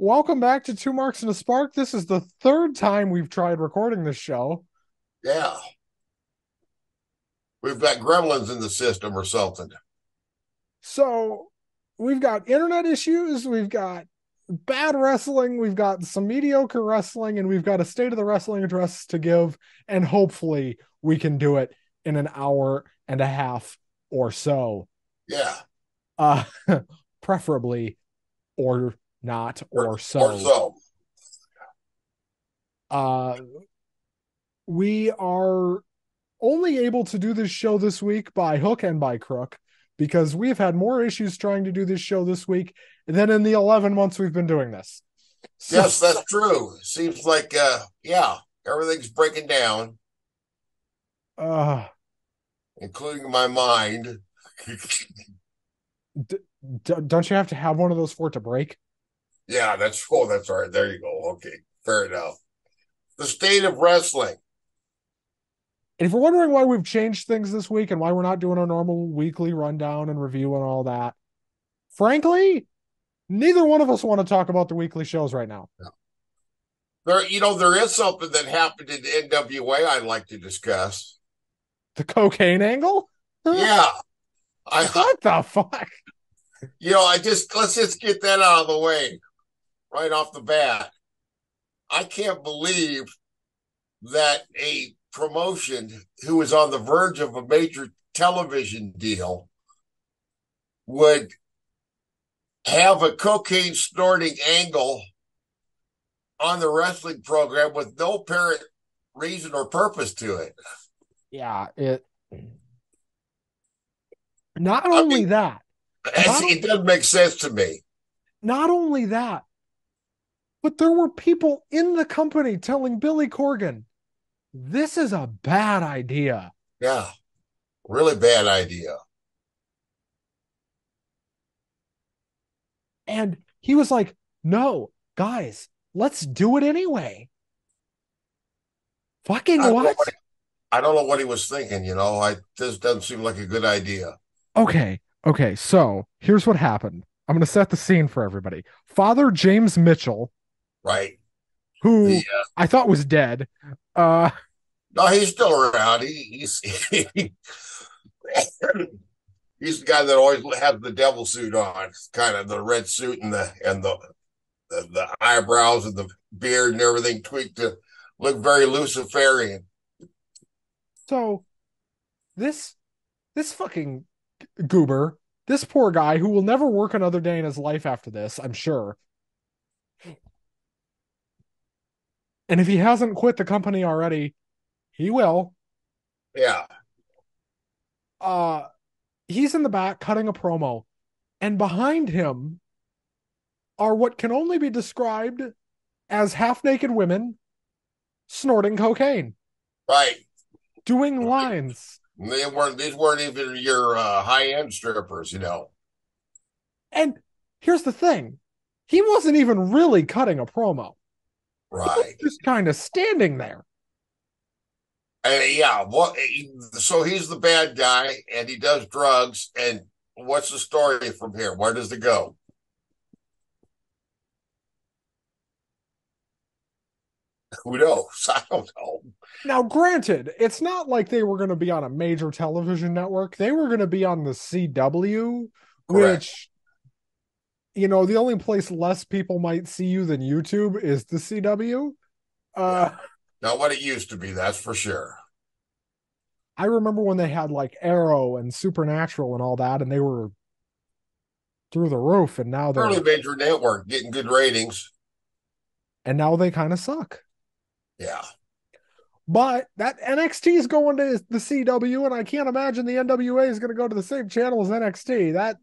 Welcome back to Two Marks and a Spark. This is the third time we've tried recording this show. Yeah, we've got gremlins in the system or something. So we've got internet issues, we've got bad wrestling, we've got some mediocre wrestling, and we've got a state of the wrestling address to give. And hopefully we can do it in an hour and a half or so. Yeah, Uh Preferably or not or or so. so. Uh we are only able to do this show this week by hook and by crook because we've had more issues trying to do this show this week than in the 11 months we've been doing this. So, Yes, that's true. Seems like, yeah, everything's breaking down, uh, including my mind. d- don't you have to have one of those for it to break? Yeah, that's all right. There you go. Okay, fair enough. The state of wrestling. And if you're wondering why we've changed things this week and why we're not doing our normal weekly rundown and review and all that, frankly, neither one of us want to talk about the weekly shows right now. There is something that happened in NWA I'd like to discuss. The cocaine angle? Yeah, I, What the fuck? let's just get that out of the way right off the bat. I can't believe that a promotion who was on the verge of a major television deal would have a cocaine snorting angle on the wrestling program with no apparent reason or purpose to it. Yeah, not I only mean, that, not it doesn't make sense to me. not only that, but there were people in the company telling Billy Corgan, this is a bad idea. Yeah, really bad idea. And he was like, no, guys, let's do it anyway. Fucking I don't know what? what I don't know what he was thinking. This doesn't seem like a good idea, Okay, so here's what happened. I'm going to set the scene for everybody. Father James Mitchell, right? The who I thought was dead, uh, No, he's still around. He's the guy that always has the devil suit on, kind of the red suit and the eyebrows and the beard and everything tweaked to look very Luciferian. so this this fucking goober, this poor guy who will never work another day in his life after this, I'm sure. And if he hasn't quit the company already, he will. Yeah, Uh he's in the back cutting a promo, and behind him are what can only be described as half-naked women snorting cocaine, right. doing lines. These weren't even your high end strippers. And here's the thing. He wasn't even really cutting a promo. He was Right. just kind of standing there. Yeah. So he's the bad guy and he does drugs. And what's the story from here? Where does it go? Who knows? I don't know. Now, granted, it's not like they were going to be on a major television network. They were going to be on the CW, Correct. which, the only place less people might see you than YouTube is the CW. Yeah. Uh, Not what it used to be, that's for sure. I remember when they had like Arrow and Supernatural and all that, and they were through the roof, and now Early they're major network getting good ratings. and now they kind of suck. Yeah. But that NXT is going to the CW, and I can't imagine the NWA is going to go to the same channel as NXT. That's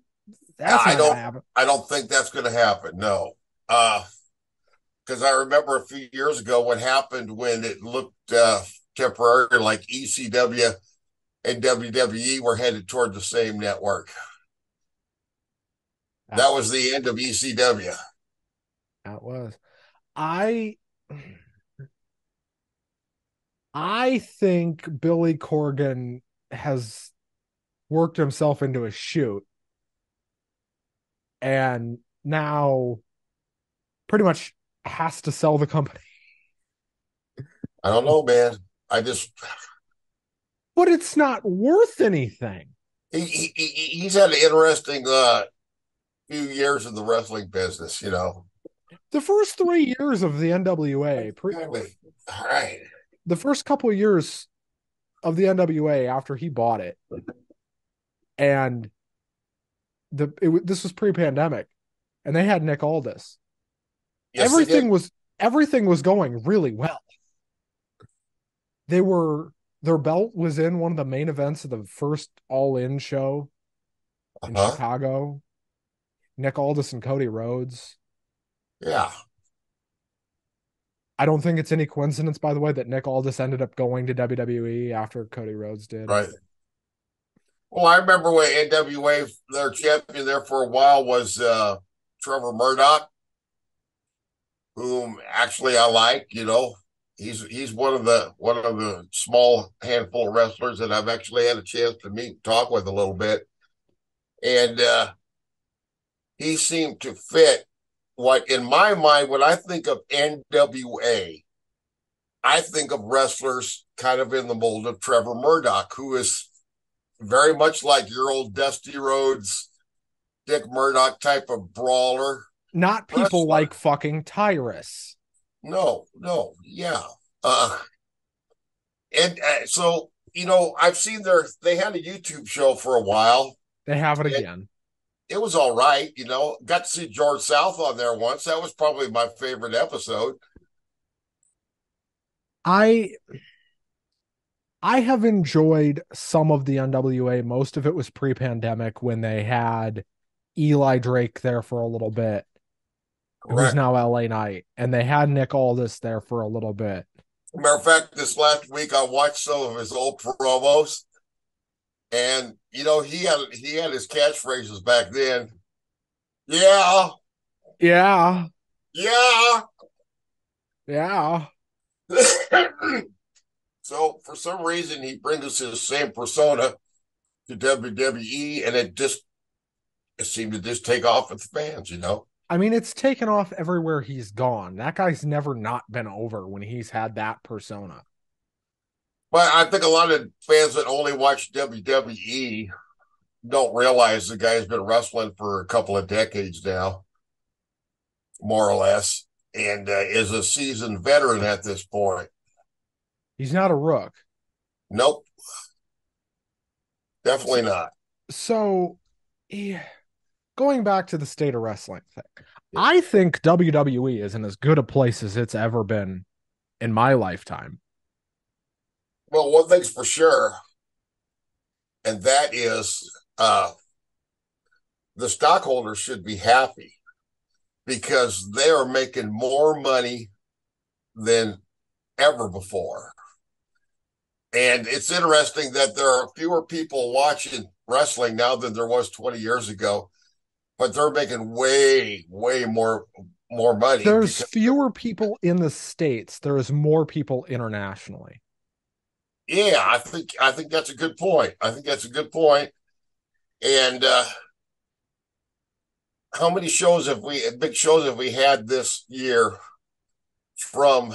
I not going to don't happen. I don't think that's gonna happen. No. Because I remember a few years ago what happened when it looked temporary like ECW and WWE were headed toward the same network. That, That was the end of ECW. that was. I I think Billy Corgan has worked himself into a shoot, and now pretty much has to sell the company. I don't know, man. I just But it's not worth anything. he's had an interesting few years in the wrestling business, you know. The first 3 years of the NWA, Exactly. All right. the first couple of years of the NWA after he bought it, and this was pre-pandemic, and they had Nick Aldis. Yes, they did. Everything was going really well. They were their belt was in one of the main events of the first All In show in Uh-huh. Chicago. Nick Aldis and Cody Rhodes. Yeah. I don't think it's any coincidence, by the way, that Nick Aldis ended up going to WWE after Cody Rhodes did. Right. Well, I remember when NWA, their champion there for a while was Trevor Murdoch, whom actually I like. You know, he's one of the small handful of wrestlers that I've actually had a chance to meet and talk with a little bit, and he seemed to fit what in my mind when I think of NWA. I think of wrestlers kind of in the mold of Trevor Murdoch, who is very much like your old Dusty Rhodes, Dick Murdoch type of brawler Not people wrestler. like fucking Tyrus. No, no, yeah. Uh, and so, you know, I've seen they had a YouTube show for a while. They have it And again. it was all right, you know. Got to see George South on there once. That was probably my favorite episode. I I have enjoyed some of the NWA. Most of it was pre-pandemic when they had Eli Drake there for a little bit, who's Correct. now LA Knight, and they had Nick Aldis there for a little bit. Matter of fact, this last week I watched some of his old promos, and you know he had his catchphrases back then. Yeah, Yeah, yeah. yeah. So for some reason he brings us his same persona to WWE, and it seemed to just take off with the fans, you know. I mean, it's taken off everywhere he's gone. That guy's never not been over when he's had that persona. But I think a lot of fans that only watch WWE don't realize the guy's been wrestling for a couple of decades now, more or less, and is a seasoned veteran at this point. He's not a rook. Nope, definitely not. So, yeah, going back to the state of wrestling thing, I think WWE is in as good a place as it's ever been in my lifetime. Well, one thing's for sure, and that is the stockholders should be happy because they are making more money than ever before. And it's interesting that there are fewer people watching wrestling now than there was 20 years ago, but they're making way, way more money There's because fewer people in the States, there's more people internationally. yeah, I think that's a good point. I think that's a good point. And how many shows have we big shows have we had this year from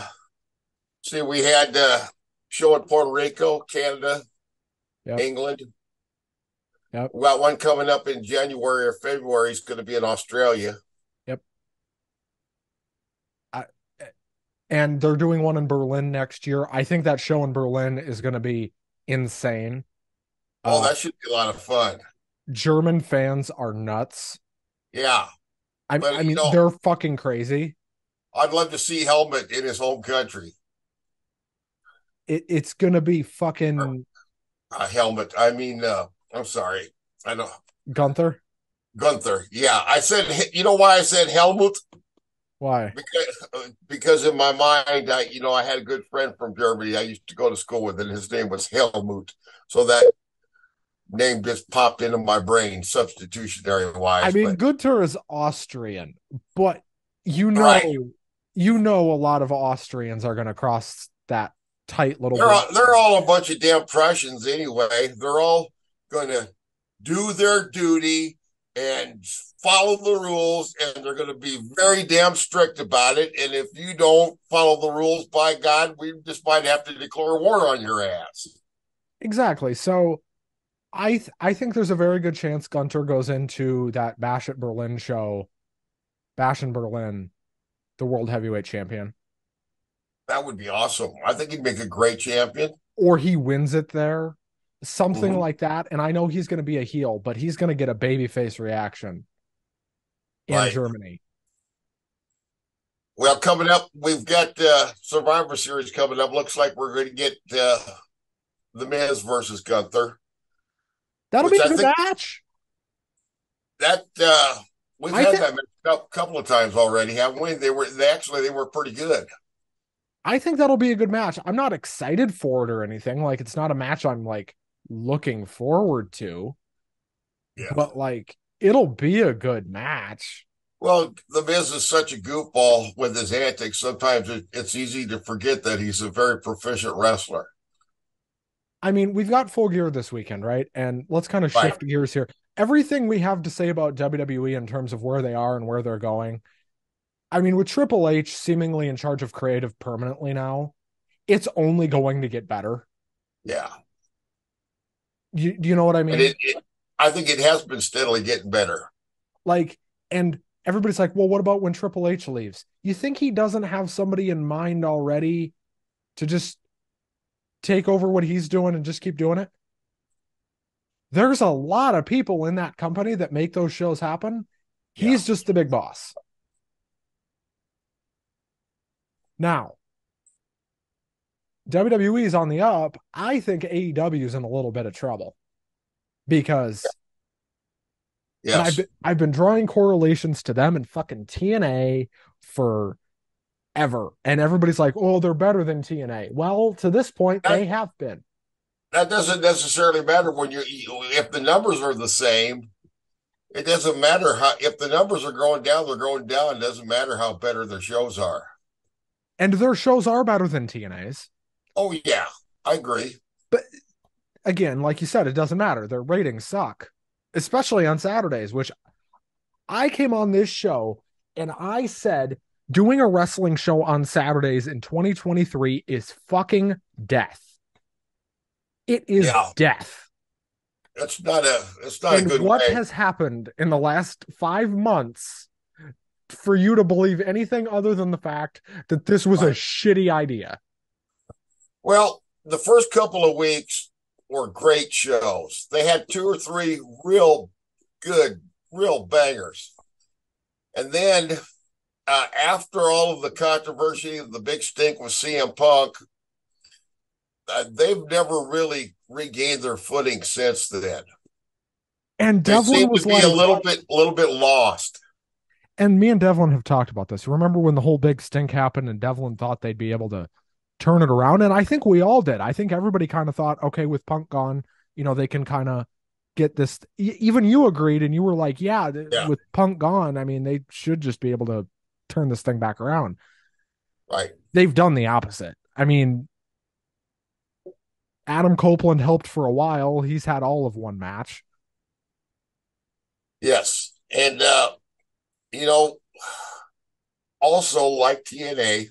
see we had show in Puerto Rico, Canada, Yep. England. Yep. We got one coming up in January or February. It's going to be in Australia. Yep. I, and they're doing one in Berlin next year. I think that show in Berlin is going to be insane. Oh, Uh, that should be a lot of fun. German fans are nuts. Yeah. I But, mean, they're fucking crazy. I'd love to see Helmet in his home country. It's going to be fucking Helmet. I mean, I'm sorry. I know. Gunther. Gunther. Yeah. I said, you know why I said Helmut? Why? Because in my mind, I had a good friend from Germany I used to go to school with, and his name was Helmut. So that name just popped into my brain, substitutionary I wise. mean, But Gunther is Austrian, but you right, know, you know, a lot of Austrians are going to cross that tight little they're border. all a bunch of damn Prussians anyway. They're all going to do their duty and follow the rules, and they're going to be very damn strict about it. And if you don't follow the rules, by God, we just might have to declare war on your ass. Exactly. So I think there's a very good chance Gunter goes into that Bash at Berlin show, Bash in Berlin, the world heavyweight champion, That would be awesome. I think he'd make a great champion. or he wins it there, something Mm-hmm. like that. And I know he's going to be a heel, but he's going to get a babyface reaction in Right. Germany. Well, coming up, we've got Survivor Series coming up. Looks like we're going to get the Miz versus Gunther, That'll be which a I good think match. that we've I had think that a couple of times already, haven't we? They were pretty good. I think that'll be a good match. I'm not excited for it or anything. Like it's not a match I'm like looking forward to, Yeah. but like it'll be a good match. Well, the Miz is such a goofball with his antics. Sometimes it's easy to forget that he's a very proficient wrestler. I mean, we've got Full Gear this weekend, right? And let's kind of Right. shift gears here. Everything we have to say about WWE in terms of where they are and where they're going. I mean, with Triple H seemingly in charge of creative permanently now, it's only going to get better. Yeah. Do you know what I And mean? I think it has been steadily getting better. Like, and everybody's like, well, what about when Triple H leaves? You think he doesn't have somebody in mind already to just take over what he's doing and just keep doing it? There's a lot of people in that company that make those shows happen. Yeah. He's just the big boss. Now, WWE is on the up. I think AEW is in a little bit of trouble because, and Yes. I've been drawing correlations to them and fucking TNA for ever. And everybody's like, oh, they're better than TNA. Well, to this point, That they have been. that doesn't necessarily matter when if the numbers are the same. It doesn't matter how if the numbers are going down, they're going down. It doesn't matter how better their shows are. And their shows are better than TNA's. Oh yeah, I agree. But again, like you said, it doesn't matter. Their ratings suck, especially on Saturdays, which I came on this show and I said doing a wrestling show on Saturdays in 2023 is fucking death. It is Yeah, death. it's not a And good what way. has happened in the last 5 months for you to believe anything other than the fact that this was a Right. shitty idea? Well, the first couple of weeks were great shows. They had two or three real good, real bangers, and then after all of the controversy, the big stink with CM Punk, they've never really regained their footing since then. And They Devlin seem to was be a like, little bit lost. and me and Devlin have talked about this. Remember when the whole big stink happened and Devlin thought they'd be able to turn it around? And I think we all did. I think everybody kind of thought, okay, with Punk gone, they can kind of get this. Even you agreed, and you were like, yeah, Yeah, with Punk gone, I mean, they should just be able to turn this thing back around. right. They've done the opposite. I mean, Adam Copeland helped for a while. He's had all of one match. Yes, and you know, also like TNA,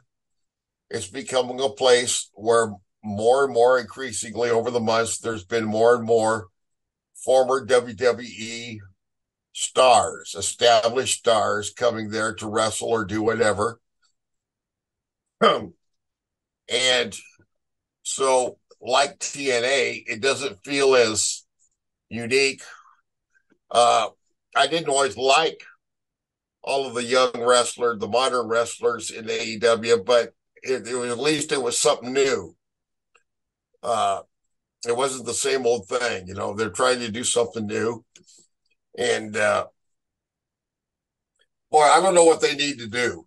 it's becoming a place where more and more increasingly over the months, there's been more and more former WWE stars, established stars coming there to wrestle or do whatever. And so, like TNA, it doesn't feel as unique. Uh, I didn't always like all of the young wrestlers, the modern wrestlers in AEW, but it was, at least it was something new. Uh, it wasn't the same old thing. They're trying to do something new. And boy, I don't know what they need to do,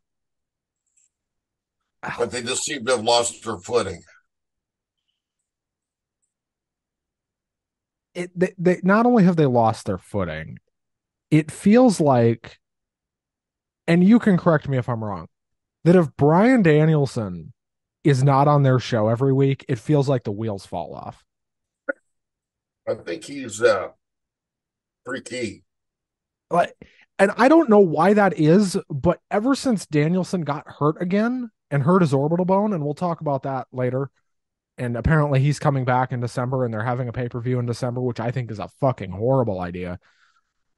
but they just seem to have lost their footing. They not only have they lost their footing, it feels like, and you can correct me if I'm wrong, that if Brian Danielson is not on their show every week, it feels like the wheels fall off. I think he's pretty key. Like, and I don't know why that is, but ever since Danielson got hurt again and hurt his orbital bone, and we'll talk about that later. And apparently he's coming back in December, and they're having a pay per view in December, which I think is a fucking horrible idea.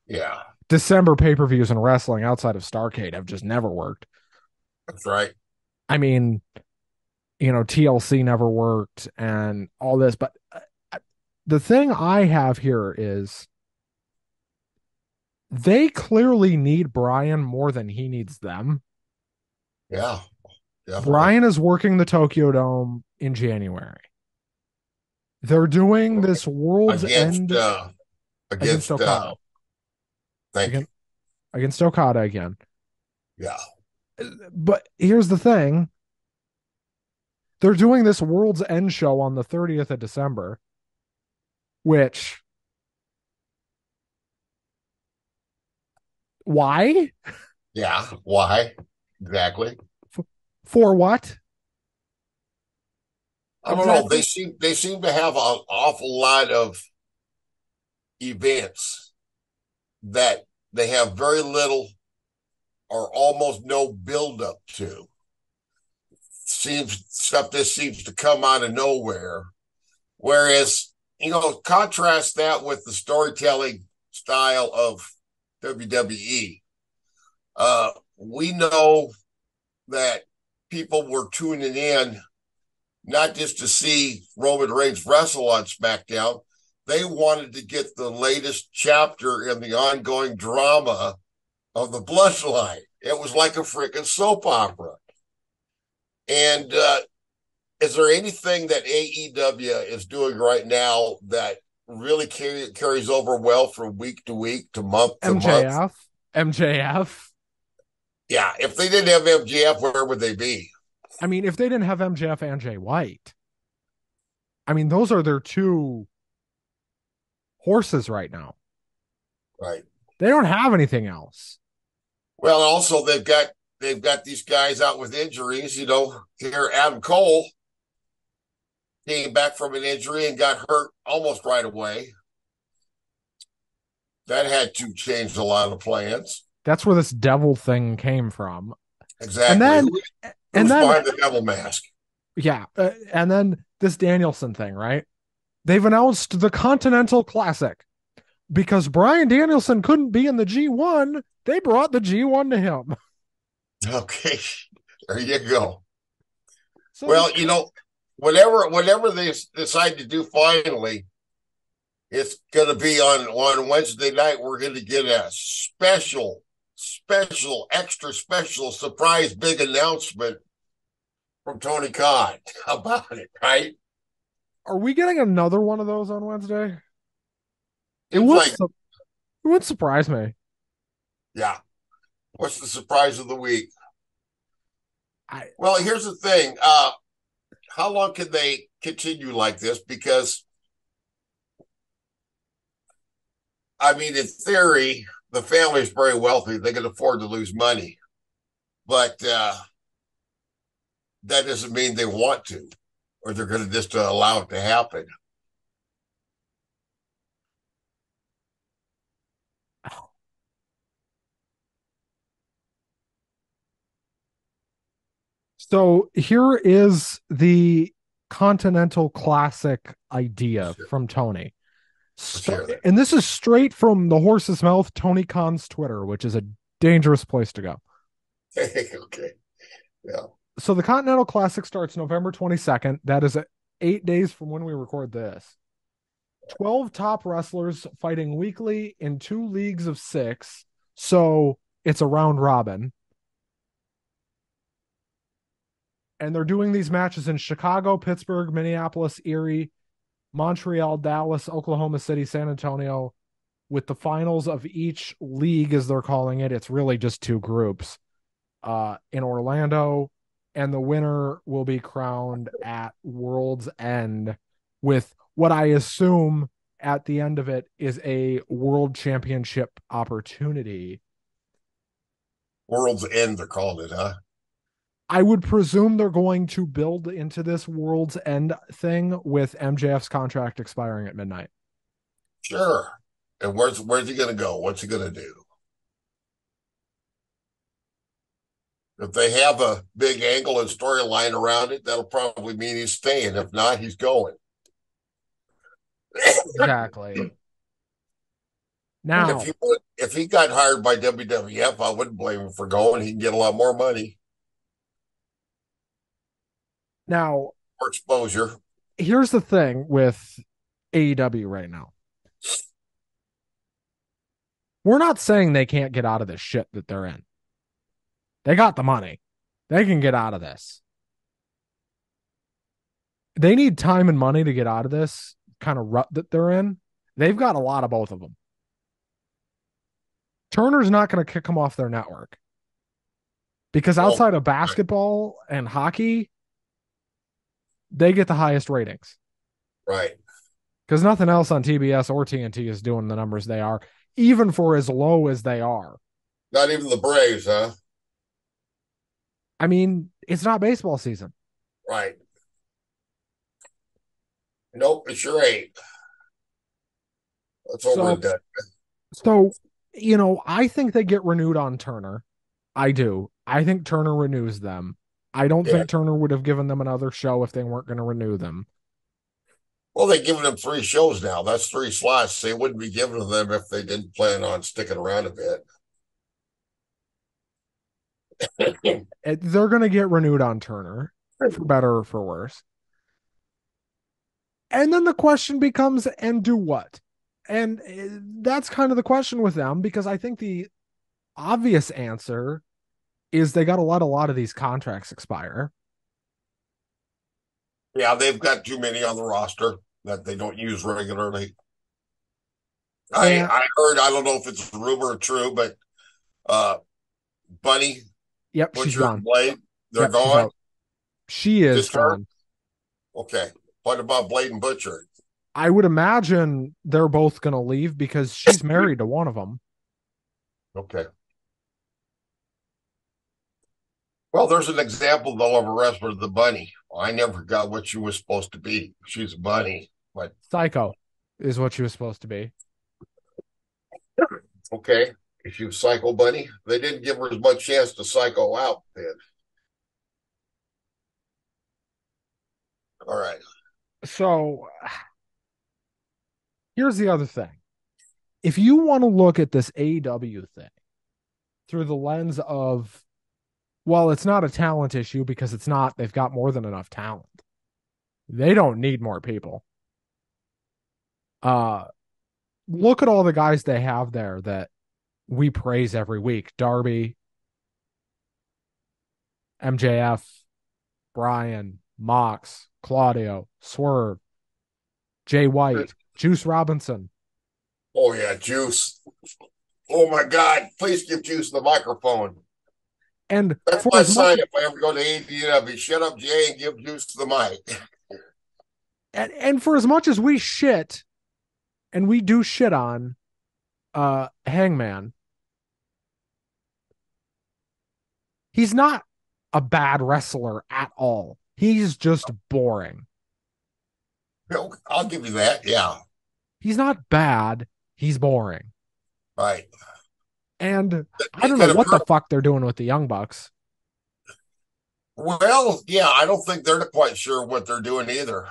Yeah, December pay per views in wrestling outside of Starcade have just never worked. that's right. I mean, TLC never worked and all this, but the thing I have here is they clearly need Brian more than he needs them. Yeah, definitely. Brian is working the Tokyo Dome in January. They're doing this World's Against End against against Okada. thank you. Again, against Okada again. Yeah. But here's the thing. They're doing this World's End show on the 30th of December, which why? Yeah. Why? Exactly. For what? I don't know. Exactly. They seem to have an awful lot of events that they have very little or almost no build up to. Seems stuff this seems to come out of nowhere. Whereas, contrast that with the storytelling style of WWE. We know that people were tuning in not just to see Roman Reigns wrestle on SmackDown. They wanted to get the latest chapter in the ongoing drama of the bloodline. It was like a freaking soap opera. And is there anything that AEW is doing right now that really carries over well from week to week to month to month? MJF. MJF. Yeah, if they didn't have MJF, where would they be? I mean, if they didn't have MJF and Jay White, I mean, those are their two horses right now. Right. They don't have anything else. Well, also they've got these guys out with injuries. Here Adam Cole came back from an injury and got hurt almost right away. That had to change a lot of plans. That's where this devil thing came from. And Exactly. then, and Who's then, behind the devil mask? yeah. And then this Danielson thing, right? They've announced the Continental Classic because Brian Danielson couldn't be in the G1. They brought the G1 to him. Okay, there you go. So this, Well, whatever they decide to do finally, it's going to be on Wednesday night. We're going to get a extra special surprise big announcement from Tony Khan about it. Right? are we getting another one of those on Wednesday? It Seems would like, su- it would surprise me. yeah. What's the surprise of the week? I Well, here's the thing. How long can they continue like this? Because I mean, in theory, the family is very wealthy; they can afford to lose money, but that doesn't mean they want to, or they're going to just allow it to happen. So here is the Continental Classic idea Let's from Tony. hear that. And this is straight from the horse's mouth, Tony Khan's Twitter, which is a dangerous place to go. Okay, yeah, So the Continental Classic starts November 22nd. That is 8 days from when we record this. 12 top wrestlers fighting weekly in two leagues of six. So it's a round robin. And they're doing these matches in Chicago, Pittsburgh, Minneapolis, Erie, Montreal, Dallas, Oklahoma City, San Antonio, with the finals of each league, as they're calling it. It's really just two groups in Orlando, and the winner will be crowned at World's End with what I assume at the end of it is a world championship opportunity. World's End, they're calling it, huh? I would presume they're going to build into this World's End thing with MJF's contract expiring at midnight. Sure. And where's he going to go? What's he going to do? If they have a big angle and storyline around it, that'll probably mean he's staying. If not, he's going. Exactly. And Now, if he got hired by WWF, I wouldn't blame him for going. He can get a lot more money, now more exposure. here's the thing with AEW right now. We're not saying they can't get out of this shit that they're in. They got the money. They can get out of this. They need time and money to get out of this kind of rut that they're in. They've got a lot of both of them. Turner's not going to kick them off their network because Oh, outside of basketball and hockey, they get the highest ratings right. because nothing else on TBS or TNT is doing the numbers they are, even for as low as they are. Not even the Braves, huh? I mean, it's not baseball season. Right. Nope, it sure ain't. That's over So, and done. so, I think they get renewed on Turner. I do. I think Turner renews them. I don't Yeah. think Turner would have given them another show if they weren't going to renew them. Well, they're giving them 3 shows now. That's 3 slots. They wouldn't be giving them if they didn't plan on sticking around a bit. They're going to get renewed on Turner, for better or for worse. And then the question becomes, and do what? And that's kind of the question with them because I think the obvious answer is they got to let a lot of these contracts expire. Yeah, they've got too many on the roster that they don't use regularly. I And I heard, I don't know if it's a rumor or true, but uh Bunny, yep, she's Butcher, and gone. Blade, they're Yep, she's gone. out. She is Just her? gone. Okay. What about Blade and Butcher? I would imagine they're both going to leave because she's married to one of them. Okay. Well, there's an example though of a wrestler, the Bunny. I never got what she was supposed to be. She's a bunny, but Psycho is what she was supposed to be. okay. If she was Psycho Bunny, they didn't give her as much chance to psycho out then. All right. So here's the other thing. If you want to look at this AEW thing through the lens of, well, it's not a talent issue because it's not, they've got more than enough talent. They don't need more people. Uh, Look at all the guys they have there that we praise every week. Darby, MJF, Brian, Mox, Claudio, Swerve, Jay White, Juice Robinson. Oh yeah, Juice. Oh my God! Please give Juice the microphone. And That's for my as much sign if I ever go to AEW. Shut up, Jay, and give Juice the mic. and for as much as we shit and we do shit on Hangman, he's not a bad wrestler at all. He's just boring. I'll give you that. Yeah, He's not bad. He's boring. right. And I He's don't know got a what the per- fuck they're doing with the Young Bucks. well, yeah. I don't think they're quite sure what they're doing either.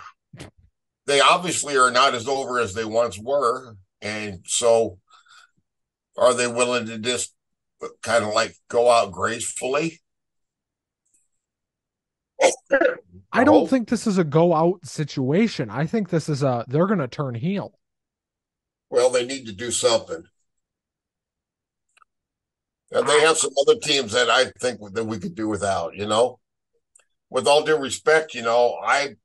They obviously are not as over as they once were, and so are they willing to just kind of like go out gracefully? I I don't hope. think this is a go out situation. I think this is they're going to turn heel. Well, they need to do something. And they I, have some other teams that I think that we could do without, With all due respect, I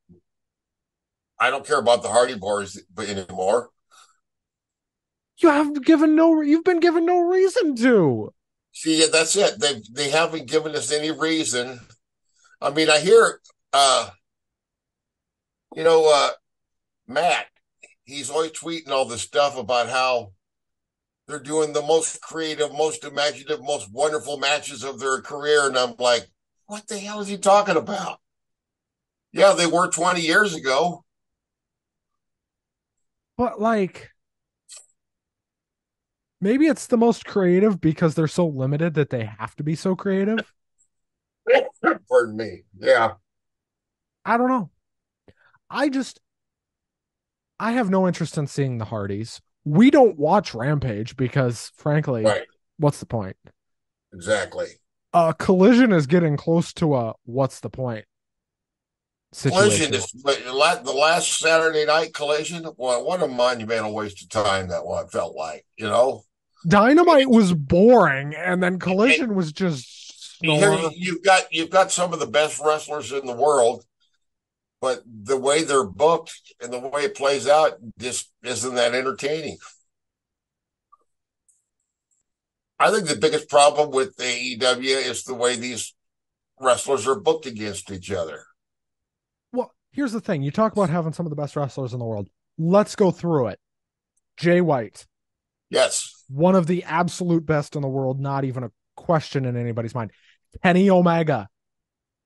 don't care about the Hardy Boys anymore. you've been given no reason to. See, that's it. They haven't given us any reason. I mean, I hear uh, you know, Matt, he's always tweeting all this stuff about how they're doing the most creative, most imaginative, most wonderful matches of their career. And I'm like, what the hell is he talking about? Yeah, they were 20 years ago. But like maybe it's the most creative because they're so limited that they have to be so creative. Pardon me. Yeah. I don't know. I just I have no interest in seeing the Hardys. We don't watch Rampage because, frankly, Right. what's the point? Exactly. Collision is getting close to a what's the point Collision situation. is the last Saturday night collision. Well, what a monumental waste of time that one felt like. Dynamite was boring, and then And Collision was just here snore. you've got some of the best wrestlers in the world, but the way they're booked and the way it plays out just isn't that entertaining. I think the biggest problem with AEW is the way these wrestlers are booked against each other. Well, here's the thing: you talk about having some of the best wrestlers in the world. Let's go through it. Jay White, Yes. one of the absolute best in the world, not even a question in anybody's mind. Kenny Omega,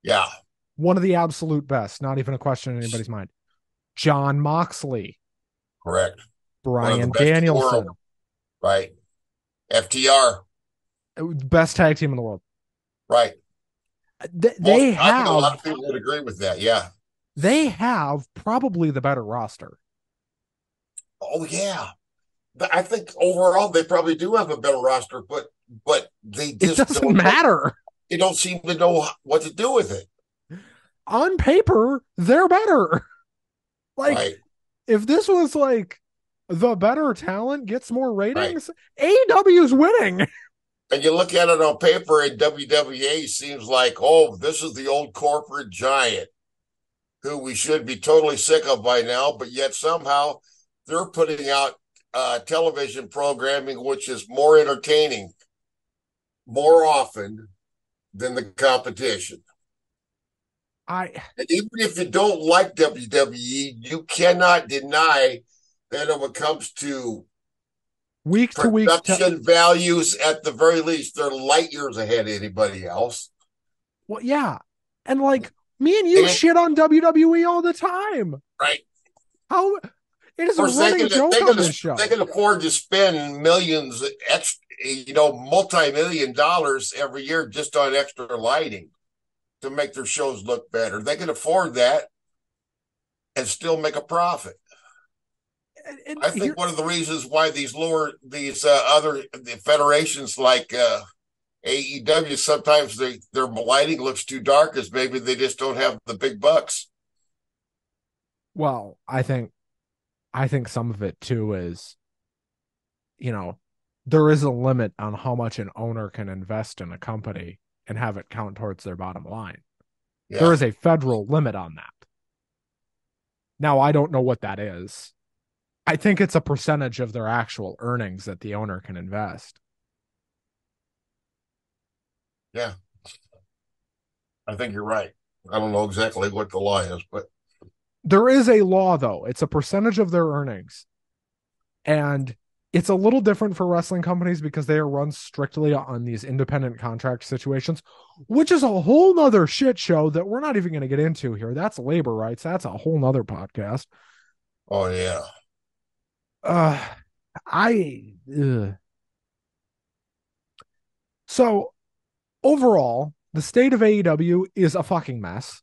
Yeah. one of the absolute best, not even a question in anybody's mind. John Moxley, Correct. One of the Brian best in the world. Danielson, Right. FTR. best tag team in the world. Right. They I think a lot have of people would agree with that. Yeah. they have probably the better roster. Oh yeah. I think overall they probably do have a better roster, but they It just doesn't don't know. matter. They don't seem to know what to do with it. On paper, they're better. Like, Right. if this was like the better talent gets more Right. ratings, AEW is winning. And you look at it on paper, and WWE seems like, oh, this is the old corporate giant who we should be totally sick of by now, but yet somehow they're putting out television programming which is more entertaining more often than the competition. I And even if you don't like WWE, you cannot deny that when it comes to week to week. production values, at the very least, they're light years ahead of anybody else. Well, yeah, and like me and you And, shit on WWE all the time. right. How it is Of a course, they running can joke they on can this they show. can afford to spend millions, extra, multi-million dollars every year just on extra lighting to make their shows look better. They can afford that and still make a profit. And I think here, one of the reasons why these other federations like AEW sometimes their lighting looks too dark is maybe they just don't have the big bucks. well, I think some of it too is, you know, there is a limit on how much an owner can invest in a company and have it count towards their bottom line. There Yeah, is a federal limit on that. Now, I don't know what that is. I think it's a percentage of their actual earnings that the owner can invest. yeah, I think you're right. I don't know exactly what the law is, but There is a law, though. It's a percentage of their earnings. And it's a little different for wrestling companies because they are run strictly on these independent contract situations, which is a whole nother shit show that we're not even going to get into here. That's labor rights. That's a whole nother podcast. oh yeah, Uh, I, so overall, the state of AEW is a fucking mess.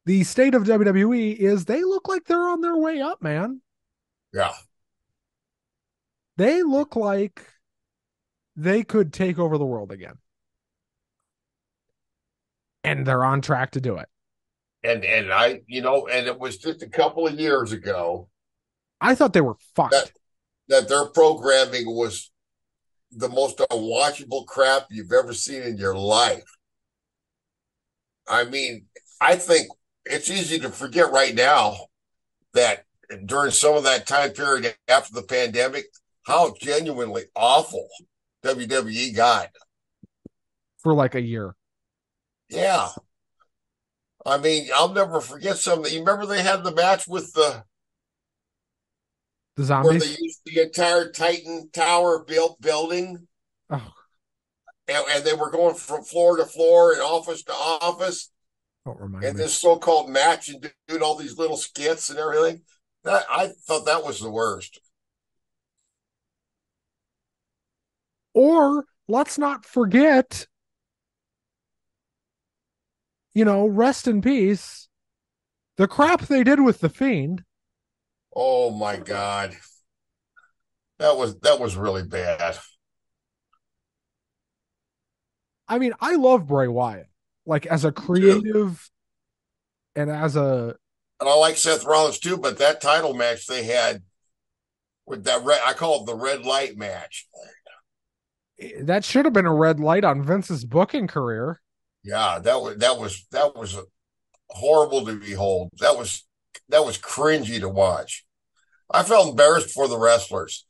The state of WWE is they look like they're on their way up, man. yeah. They look like they could take over the world again. And they're on track to do it. And and it was just a couple of years ago I thought they were that fucked. that their programming was the most unwatchable crap you've ever seen in your life. I mean, I think it's easy to forget right now that during some of that time period after the pandemic, how genuinely awful WWE got. For like a year. Yeah. I mean, I'll never forget some. You remember they had the match with The where they zombies. used the entire Titan Tower building, Oh, and they were going from floor to floor and office to office, don't remind and me. this so-called match and doing all these little skits and everything. That I thought that was the worst. Or let's not forget rest in peace. The crap they did with the Fiend. Oh my God. That was really bad. I mean, I love Bray Wyatt, like as a Too. creative and as a And I like Seth Rollins too, but that title match they had with that red, I call it the red light match. that should have been a red light on Vince's booking career. Yeah, that was horrible to behold. That was cringy to watch. I felt embarrassed for the wrestlers.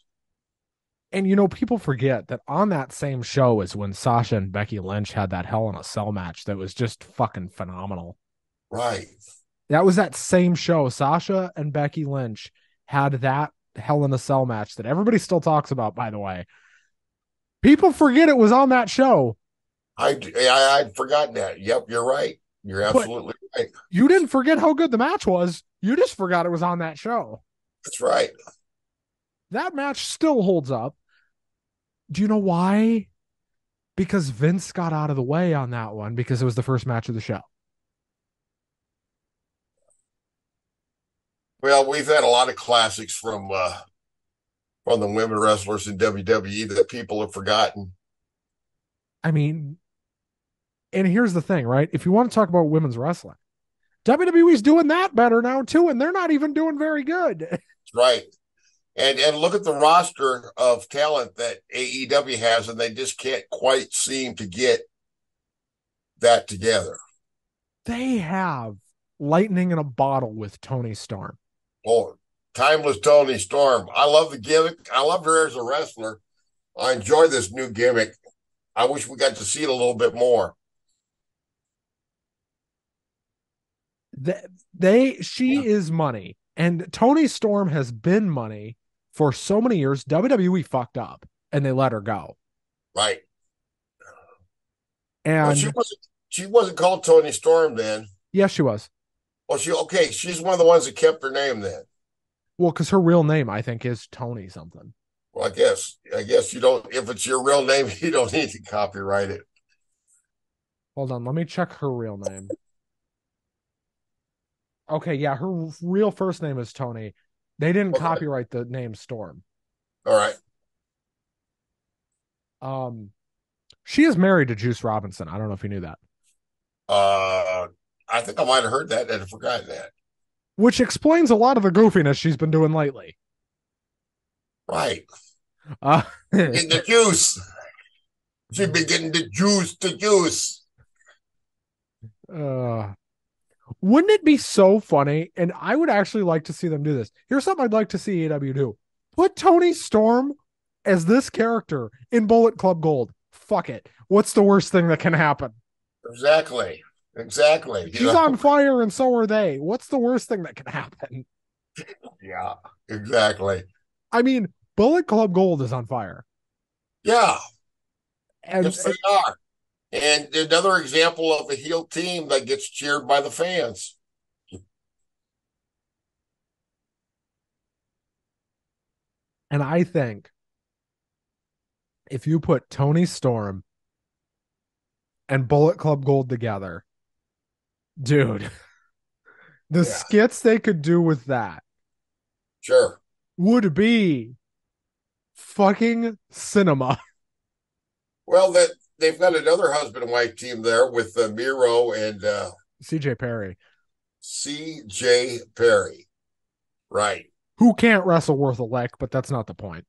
And people forget that on that same show is when Sasha and Becky Lynch had that Hell in a Cell match that was just fucking phenomenal. Right. That was that same show. Sasha and Becky Lynch had that Hell in a Cell match that everybody still talks about, by the way. People forget it was on that show, I'd forgotten that. Yep, you're right. You're but absolutely right. you didn't forget how good the match was. You just forgot it was on that show. That's right. That match still holds up. Do you know why? Because Vince got out of the way on that one because it was the first match of the show. Well, we've had a lot of classics from the women wrestlers in WWE that people have forgotten. I mean, and here's the thing, right? If you want to talk about women's wrestling, WWE's doing that better now too, and they're not even doing very good. That's right. And look at the roster of talent that AEW has, and they just can't quite seem to get that together. They have lightning in a bottle with Tony Storm. Oh, timeless Tony Storm. I love the gimmick. I love her as a wrestler. I enjoy this new gimmick. I wish we got to see it a little bit more. She is money, and Tony Storm has been money for so many years. WWE fucked up, and they let her go. Right. Well, she And wasn't she wasn't called Tony Storm then. yes, she was. Well, she's one of the ones that kept her name then. Well, because her real name, I think, is Tony something. Well, I guess you don't. If it's your real name, you don't need to copyright it. Hold on, let me check her real name. Okay, yeah, her real first name is Tony. They didn't Okay. copyright the name Storm. All right. Um, she is married to Juice Robinson. I don't know if you knew that. Uh, I think I might have heard that and I've forgotten that. Which explains a lot of the goofiness she's been doing lately. Right. Uh, Getting the juice. She'd be getting the juice. uh, wouldn't it be so funny? And I would actually like to see them do this. Here's something I'd like to see AEW do. Put Tony Storm as this character in Bullet Club Gold. Fuck it. What's the worst thing that can happen? Exactly. Exactly. She's on fire and so are they. What's the worst thing that can happen? Yeah. Exactly. I mean, Bullet Club Gold is on fire. Yeah. And Yes, they are. And another example of a heel team that gets cheered by the fans. and I think if you put Tony Storm and Bullet Club Gold together, dude, the Yeah. skits they could do with that Sure. would be fucking cinema. Well, that they've got another husband and wife team there with Miro and CJ Perry, C.J. Perry. Right. who can't wrestle worth a lick, but that's not the point.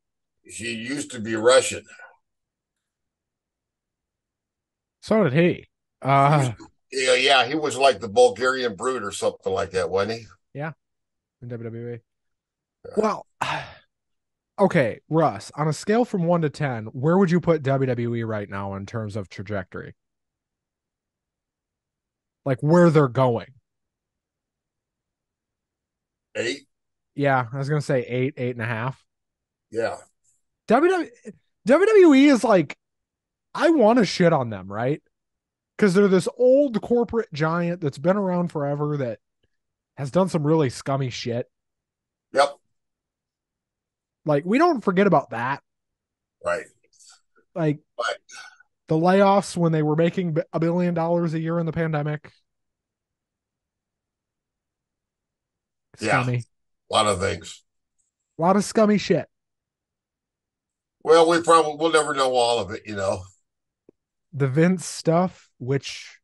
She used to be Russian. So did he. He used to, yeah, he was like the Bulgarian Brute or something like that, wasn't he? Yeah, in WWE. Well, okay, Russ, on a scale from 1 to 10, where would you put WWE right now in terms of trajectory? Like where they're going? 8. Yeah, I was going to say 8, 8.5. Yeah. WWE is like, I want to shit on them, right? Because they're this old corporate giant that's been around forever that has done some really scummy shit. Yep. Like, we don't forget about that. Right. Like, But the layoffs when they were making $1 billion a year in the pandemic. Yeah, Scummy. a lot of things. A lot of scummy shit. Well, we'll never know all of it. The Vince stuff, which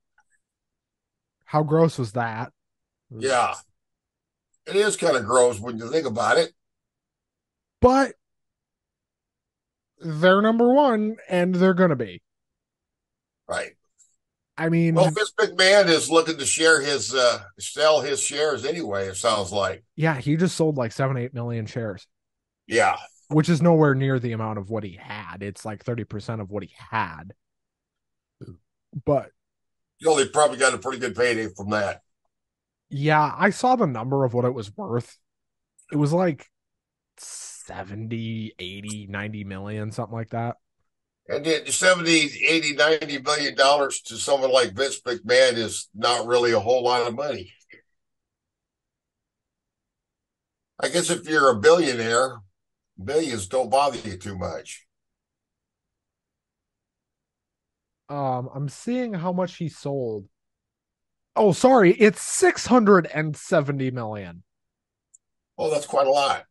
how gross was that? Yeah, it is kind of gross when you think about it. But they're number one and they're gonna be. Right. I Well, mean, Vince McMahon is looking to sell his shares anyway, it sounds like. yeah, he just sold like 7, 8 million shares, Yeah. which is nowhere near the amount of what he had. It's like 30% of what he had. But You only probably got a pretty good payday from that. yeah, I saw the number of what it was worth. It was like 70, 80, 90 million, something like that. And then 70, 80, $90 million to someone like Vince McMahon is not really a whole lot of money. I guess if you're a billionaire, millions don't bother you too much. I'm seeing how much he sold. Oh, sorry, it's 670 million. Oh, that's quite a lot.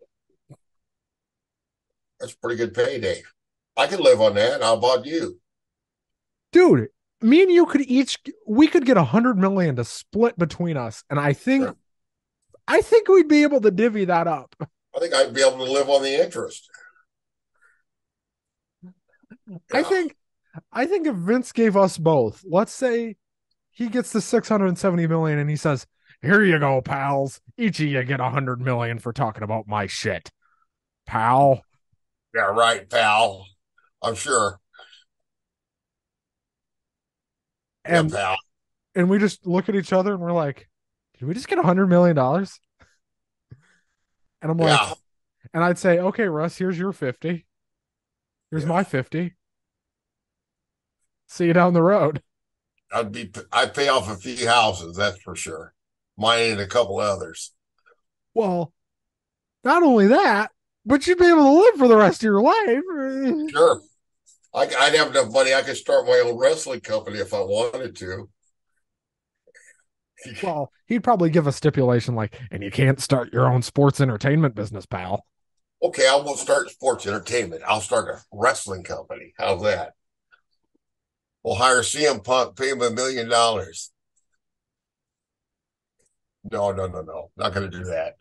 That's a pretty good payday. I could live on that. How about you? Dude, me and you could each we could get 100 million to split between us, and Sure. I think we'd be able to divvy that up. I think I'd be able to live on the interest. I Yeah. think I think if Vince gave us both, let's say he gets the 670 million and he says, "Here you go, pals. Each of you get 100 million for talking about my shit, pal." Yeah, right, pal. I'm sure. Yeah, And pal. and we just look at each other and we're like, "Did we just get $100 million?" And I'm like, Yeah. and I'd say, "Okay, Russ, here's your 50. Here's Yeah. my 50. See you down the road." I'd pay off a few houses, that's for sure. Mine and a couple others. Well, not only that, but you'd be able to live for the rest of your life. Sure. I'd have enough money. I could start my own wrestling company if I wanted to. Well, he'd probably give a stipulation like, and you can't start your own sports entertainment business, pal. Okay, I won't start sports entertainment. I'll start a wrestling company. How's that? We'll hire CM Punk, pay him $1 million. No, no, no, no. Not going to do that.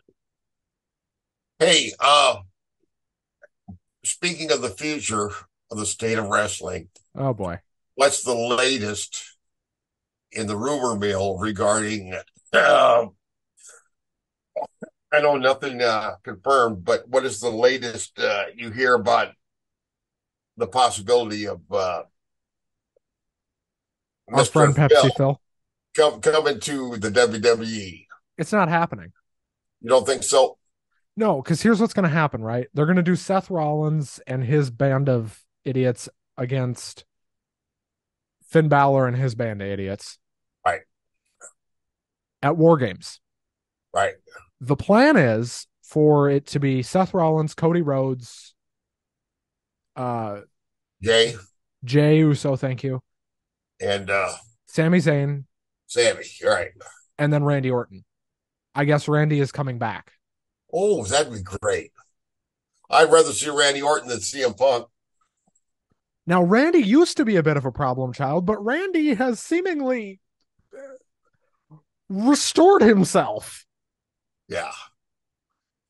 Hey, speaking of the future of the state of wrestling, Oh boy. what's the latest in the rumor mill regarding? Uh, I know nothing confirmed, but what is the latest you hear about the possibility of Our Mister friend Phil Pepsi Phil. coming to the WWE? It's not happening. You don't think so? No, because here's what's going to happen, right? They're going to do Seth Rollins and his band of idiots against Finn Balor and his band of idiots Right, at War Games. right. The plan is for it to be Seth Rollins, Cody Rhodes, uh, Jay Jay Uso, thank you, and Sami Zayn, Sammy, right? and then Randy Orton. I guess Randy is coming back. Oh, that'd be great. I'd rather see Randy Orton than CM Punk. Now, Randy used to be a bit of a problem child, but Randy has seemingly restored himself. Yeah,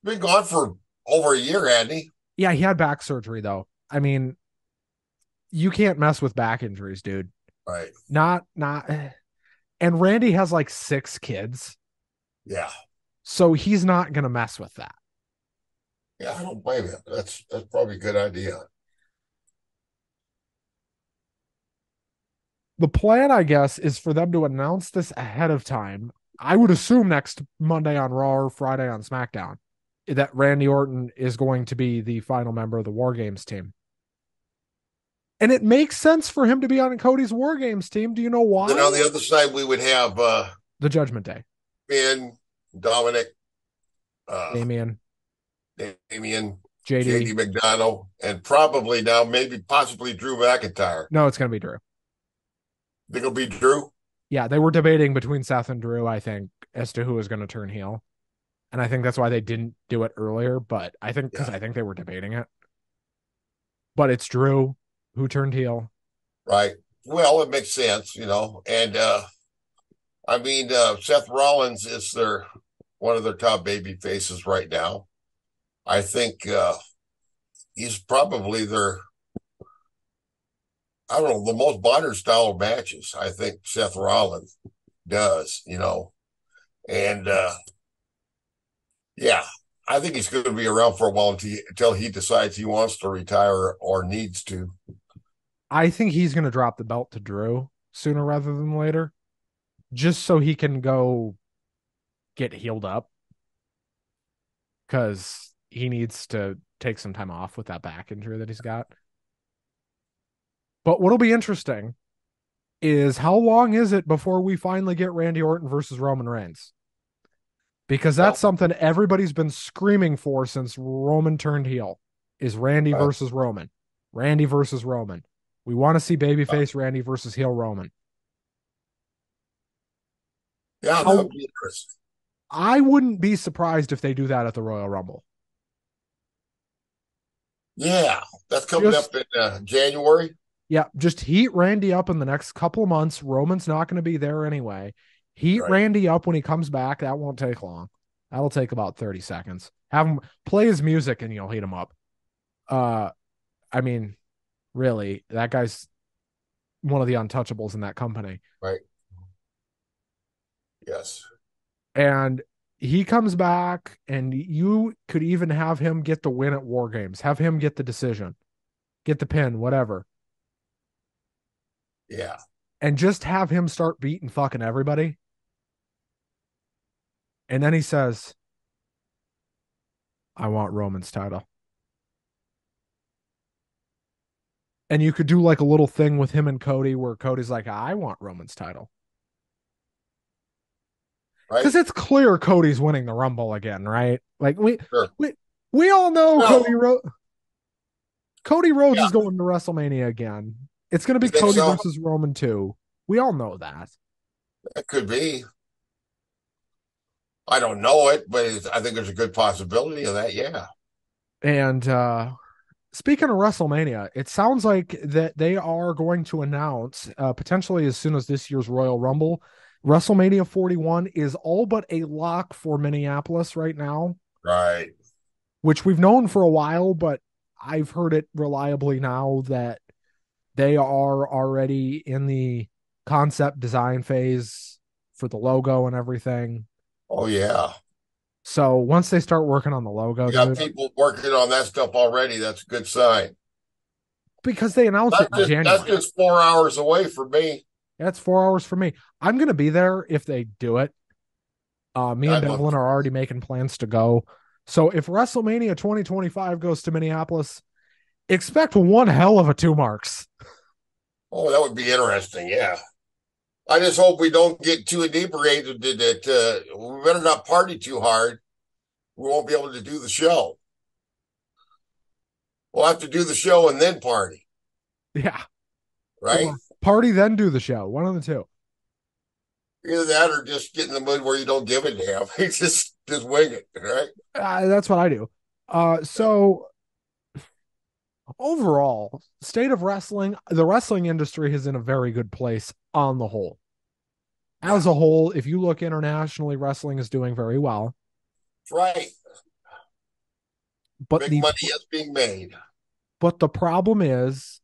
been gone for over a year, Andy. Yeah, he had back surgery, though. I mean, you can't mess with back injuries, dude. Right. Not. And Randy has like 6 kids, Yeah. so he's not going to mess with that. Yeah, I don't blame him. That's probably a good idea. The plan, I guess, is for them to announce this ahead of time. I would assume next Monday on Raw or Friday on SmackDown that Randy Orton is going to be the final member of the War Games team. And it makes sense for him to be on Cody's War Games team. Do you know Then on why? the other side, we would have The Judgment Day. Finn, Dominic, uh, Damian, Damian, JD. JD McDonough, and probably now maybe possibly Drew McIntyre. No, it's going to be Drew. Think it'll be Drew? Yeah, they were debating between Seth and Drew, I think, as to who was going to turn heel. And I think that's why they didn't do it earlier. But I think because Yeah, I think they were debating it. But it's Drew who turned heel. right. Well, it makes sense, and I mean, Seth Rollins is their one of their top baby faces right now. I think he's probably their, I don't know, the most modern style of matches. I think Seth Rollins does, and yeah, I think he's going to be around for a while until he decides he wants to retire or needs to. I think he's going to drop the belt to Drew sooner rather than later, just so he can go get healed up because he needs to take some time off with that back injury that he's got. But what'll be interesting is how long is it before we finally get Randy Orton versus Roman Reigns? Because that's Well, something everybody's been screaming for since Roman turned heel is Randy uh, versus Roman. Randy versus Roman. We want to see babyface Randy versus heel Roman. yeah, that How would be interesting. I wouldn't be surprised if they do that at the Royal Rumble. Yeah, that's coming Just up in January, Yeah, just heat Randy up in the next couple of months. Roman's not going to be there anyway. Heat right? Randy up when he comes back. That won't take long. That'll take about 30 seconds. Have him play his music and you'll heat him up. Uh I mean, really, that guy's one of the untouchables in that company. Right. Yes. And he comes back and you could even have him get the win at War Games. Have him get the decision, get the pin, whatever. Yeah. And just have him start beating fucking everybody. And then he says, I want Roman's title. And you could do like a little thing with him and Cody where Cody's like, I want Roman's title. Right. Because it's clear Cody's winning the Rumble again, right? Like Sure. we we all know Well, Cody Rhodes yeah. is going to WrestleMania again. It's going to You be think Cody so? versus Roman too. We all know that. That could be. I don't know it, but I think there's a good possibility of that. Yeah. And speaking of WrestleMania, it sounds like that they are going to announce potentially as soon as this year's Royal Rumble, WrestleMania 41 is all but a lock for Minneapolis right now, Right. which we've known for a while, but I've heard it reliably now that they are already in the concept design phase for the logo and everything. Oh yeah. So once they start working on the logo, You got dude, people working on that stuff already. That's a good sign. because they announced it in That's January. just 4 hours away from me. That's 4 hours for me. I'm gonna be there if they do it. Me and I'd love Devlin are already making plans to go. So if WrestleMania 2025 goes to Minneapolis, expect one hell of a two marks. Oh, that would be interesting. Yeah. I just hope we don't get too inebriated that we better not party too hard. We won't be able to do the show. We'll have to do the show and then party, Yeah. right? Or party then do the show. One of the two. Either that or just get in the mood where you don't give a damn. Just wing it, right? That's what I do. So overall, state of wrestling, the wrestling industry is in a very good place on the whole. Yeah, As a whole, if you look internationally, wrestling is doing very well. that's right. But Big the money is being made, but the problem is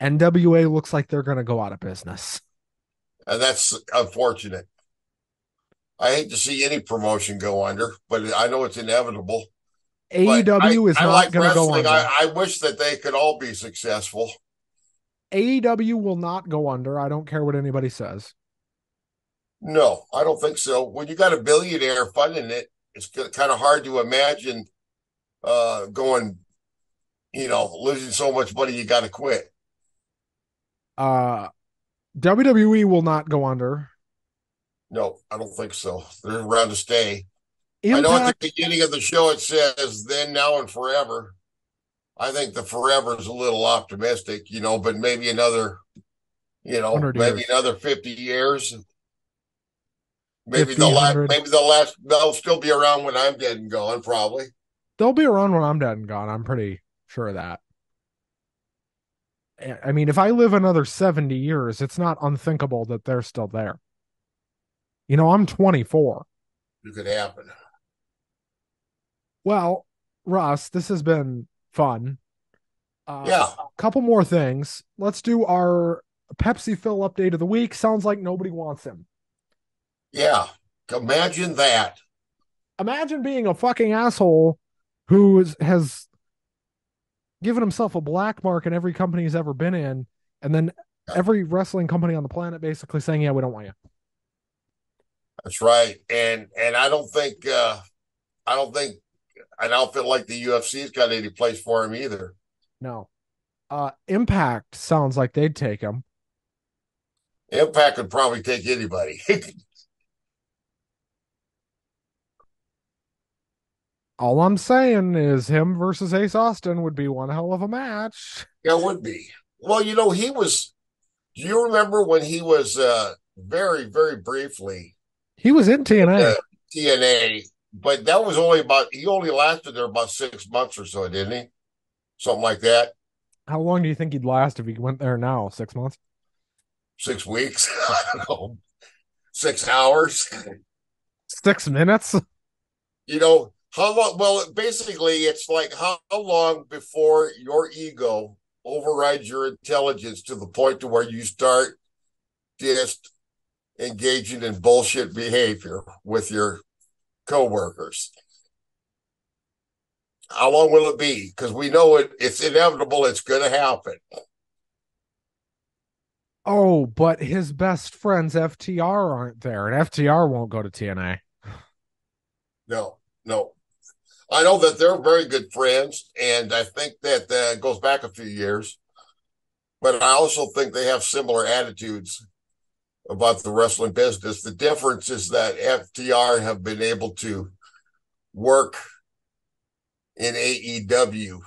NWA looks like they're going to go out of business. and that's unfortunate. I hate to see any promotion go under, but I know it's inevitable. But AEW is I not like going to go wrestling. under. I wish that they could all be successful. AEW will not go under. I don't care what anybody says. No, I don't think so. When you got a billionaire funding it, it's kind of hard to imagine going, losing so much money you got to quit. Uh WWE will not go under. No, I don't think so. They're around to stay. I know at the Impact beginning of the show it says then, now, and forever. I think the forever is a little optimistic, but under maybe years. another 50 years. Maybe 50, the last, 100. maybe the last, they'll still be around when I'm dead and gone, probably. They'll be around when I'm dead and gone. I'm pretty sure of that. I mean, if I live another 70 years, it's not unthinkable that they're still there. I'm 24. It could happen. Well, Russ, this has been fun. Yeah, Couple more things. Let's do our Pepsi Phil update of the week. Sounds like nobody wants him. yeah. Imagine that. Imagine being a fucking asshole who has given himself a black mark in every company he's ever been in, and then every wrestling company on the planet basically saying, "Yeah, we don't want you." That's right. And I don't think an outfit like the UFC's got any place for him either. No. Impact sounds like they'd take him. Impact could probably take anybody. All I'm saying is him versus Ace Austin would be one hell of a match. It would be. Well, he was. Do you remember when he was very, very briefly He was in in TNA. the TNA? But that was only he only lasted there about 6 months or so, didn't he? Something like that. How long do you think he'd last if he went there now? 6 months? 6 weeks. I don't know. 6 hours. 6 minutes? How long? Well, basically, it's like how long before your ego overrides your intelligence to the point to where you start just engaging in bullshit behavior with your coworkers. How long will it be? Because we know it's inevitable. It's going to happen. Oh, but his best friends FTR aren't there, and FTR won't go to TNA. No, no. I know that they're very good friends, and I think that goes back a few years. But I also think they have similar attitudes about the wrestling business. The difference is that FTR have been able to work in AEW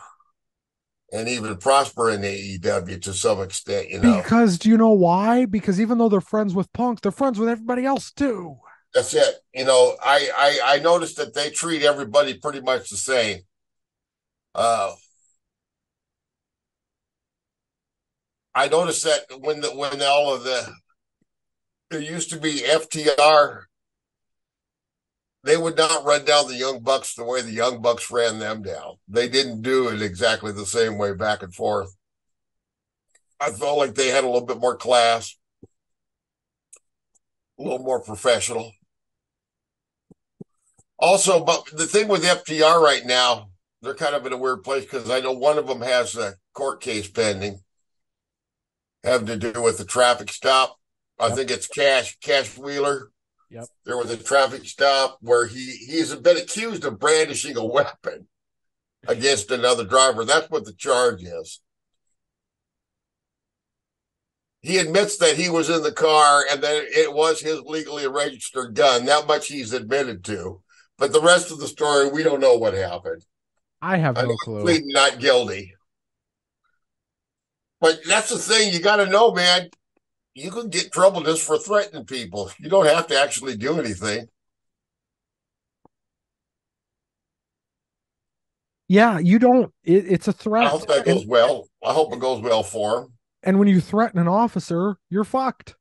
and even prosper in AEW to some extent. Because do you know why? Because even though they're friends with Punk, they're friends with everybody else too. That's it. I noticed that they treat everybody pretty much the same. Uh, I noticed that when all of there used to be FTR, they would not run down the Young Bucks the way the Young Bucks ran them down. They didn't do it exactly the same way back and forth. I felt like they had a little bit more class, a little more professional. Also, but the thing with FTR right now, they're kind of in a weird place because I know one of them has a court case pending having to do with the traffic stop. I Yep. think it's Cash Wheeler. Yep. There was a traffic stop where he's been accused of brandishing a weapon against another driver. That's what the charge is. He admits that he was in the car and that it was his legally registered gun. That much he's admitted to. But the rest of the story, we don't know what happened. I have I know no he's clue. pleading not guilty. But that's the thing you got to know, man. You can get in trouble just for threatening people. You don't have to actually do anything. Yeah, you don't. It's a I threat, hope that and goes well. I hope it goes well for him. when you threaten an officer, you're fucked.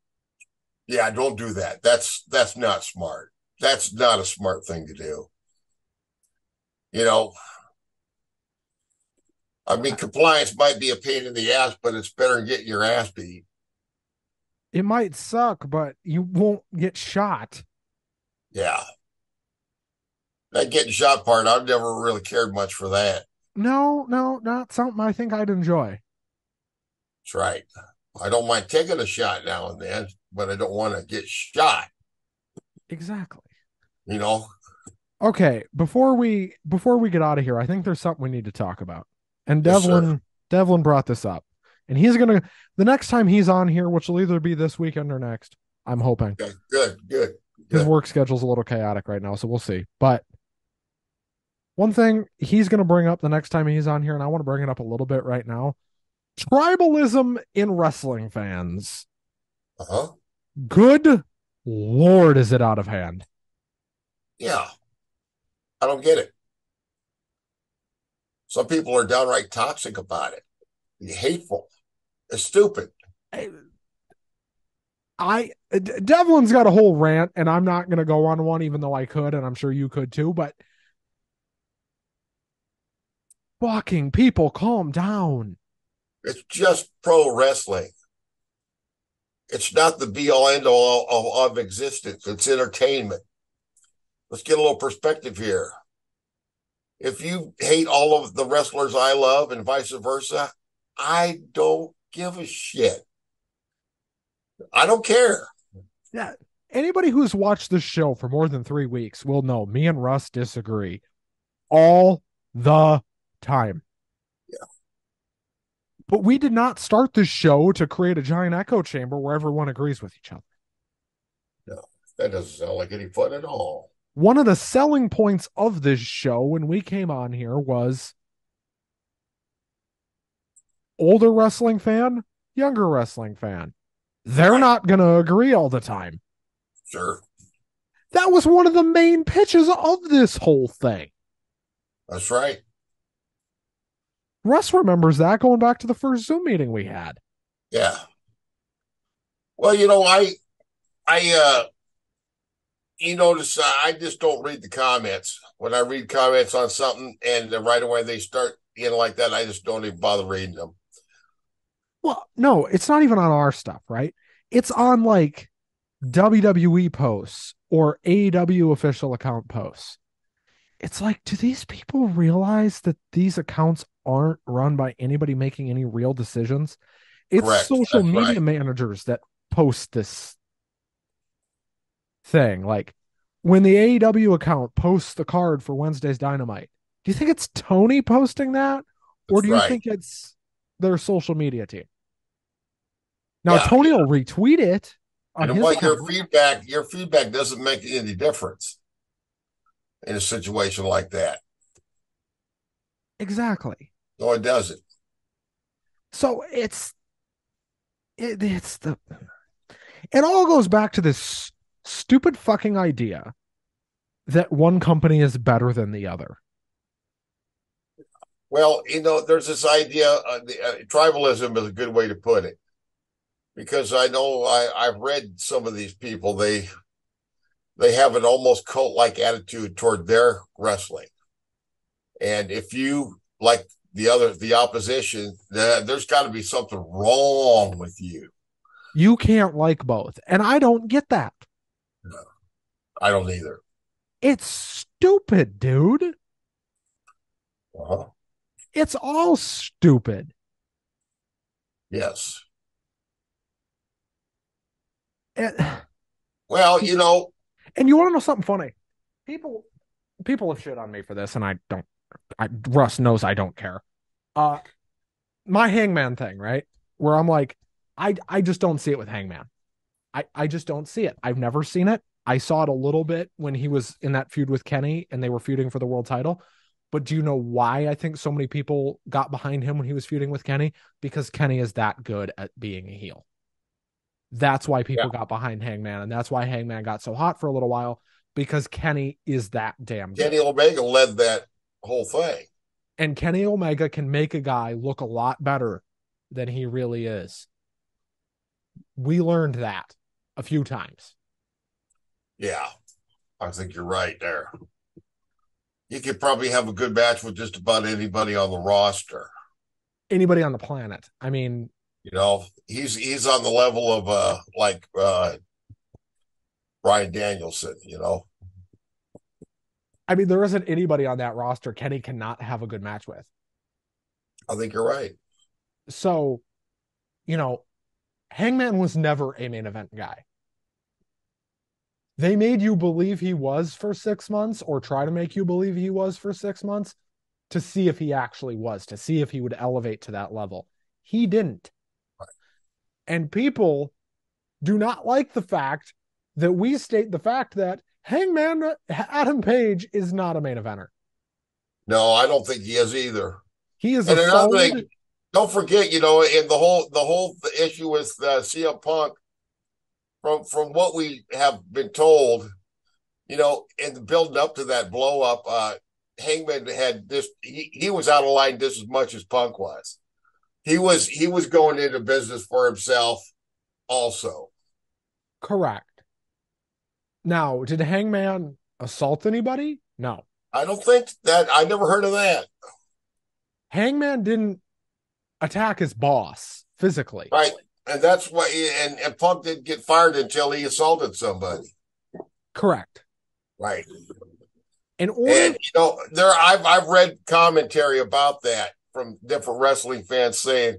Yeah, don't do that. That's not smart. That's not a smart thing to do. You know, I mean, compliance might be a pain in the ass, but it's better than getting your ass beat. It might suck, but you won't get shot. Yeah. That getting shot part, I've never really cared much for that. No, no, not something I think I'd enjoy. That's right. I don't mind taking a shot now and then, but I don't want to get shot, Exactly. you know? Okay, before we get out of here, I think there's something we need to talk about. And Yes, sir. Devlin brought this up. And he's gonna the next time he's on here, which will either be this weekend or next, I'm hoping. Okay, good, good, His good. work schedule's a little chaotic right now, so we'll see. But one thing he's gonna bring up the next time he's on here, and I want to bring it up a little bit right now. Tribalism in wrestling fans. Uh-huh. Good Lord, is it out of hand. Yeah, I don't get it. Some people are downright toxic about it, hateful. It's stupid. Devlin's got a whole rant, and I'm not going to go on one, even though I could, and I'm sure you could too. But fucking people, calm down. It's just pro wrestling. It's not the be all end all of existence. It's entertainment. Let's get a little perspective here. If you hate all of the wrestlers I love and vice versa, I don't give a shit. I don't care. Yeah, anybody who's watched this show for more than 3 weeks will know me and Russ disagree all the time. Yeah, But we did not start this show to create a giant echo chamber where everyone agrees with each other. no, that doesn't sound like any fun at all. One of the selling points of this show when we came on here was older wrestling fan, younger wrestling fan. They're Right. not going to agree all the time. Sure. That was one of the main pitches of this whole thing. That's right. Russ remembers that going back to the first Zoom meeting we had. Yeah. Well, I you notice I just don't read the comments. When I read comments on something and then right away they start like that, I just don't even bother reading them. Well, no, it's not even on our stuff, right? It's on like WWE posts or AEW official account posts. It's like, do these people realize that these accounts aren't run by anybody making any real decisions? It's Correct. social That's media right. managers that post this thing. Like when the AEW account posts the card for Wednesday's Dynamite, do you think it's Tony posting that? Or That's do you right. think it's their social media team? Now, Yeah. Tony will retweet it on And his what account. your feedback doesn't make any difference in a situation like that. Exactly. No, it doesn't. So it's the it all goes back to this stupid fucking idea that one company is better than the other. Well, there's this idea. Tribalism is a good way to put it because I know I've read some of these people. They have an almost cult like attitude toward their wrestling, and if you like the opposition, there's got to be something wrong with you. You can't like both. And I don't get that. No, I don't either. It's stupid, dude. Uh-huh. It's all stupid. Yes. And, Well, and you want to know something funny? People people have shit on me for this, and I don't. Russ knows I don't care. Uh, my Hangman thing, right? Where I'm like, I just don't see it with Hangman. I just don't see it. I've never seen it. I saw it a little bit when he was in that feud with Kenny and they were feuding for the world title. But do you know why I think so many people got behind him when he was feuding with Kenny? Because Kenny is that good at being a heel. That's why yeah, people got behind Hangman, and that's why Hangman got so hot for a little while because Kenny is that damn good. Kenny Omega led that whole thing. And Kenny Omega can make a guy look a lot better than he really is. We learned that a few times. Yeah, I think you're right there. You could probably have a good match with just about anybody on the roster. Anybody on the planet. I mean, He's on the level of like Brian Danielson. there isn't anybody on that roster Kenny cannot have a good match with. I think you're right. So, you know, Hangman was never a main event guy. They made you believe he was for 6 months or try to make you believe he was for 6 months to see if he actually was, to see if he would elevate to that level. He didn't. And people do not like the fact that we state the fact that Hangman Adam Page is not a main eventer. No, I don't think he is either. He is And a another solid. thing, don't forget, in the whole issue with CM Punk from what we have been told, in the building up to that blow up, Hangman had this. He was out of line just as much as Punk was. He was going into business for himself also. Correct. Now, did Hangman assault anybody? No. I don't think that I never heard of that. Hangman didn't attack his boss physically. Right. And that's why and Punk didn't get fired until he assaulted somebody. Correct. Right. In order, And I've read commentary about that from different wrestling fans saying,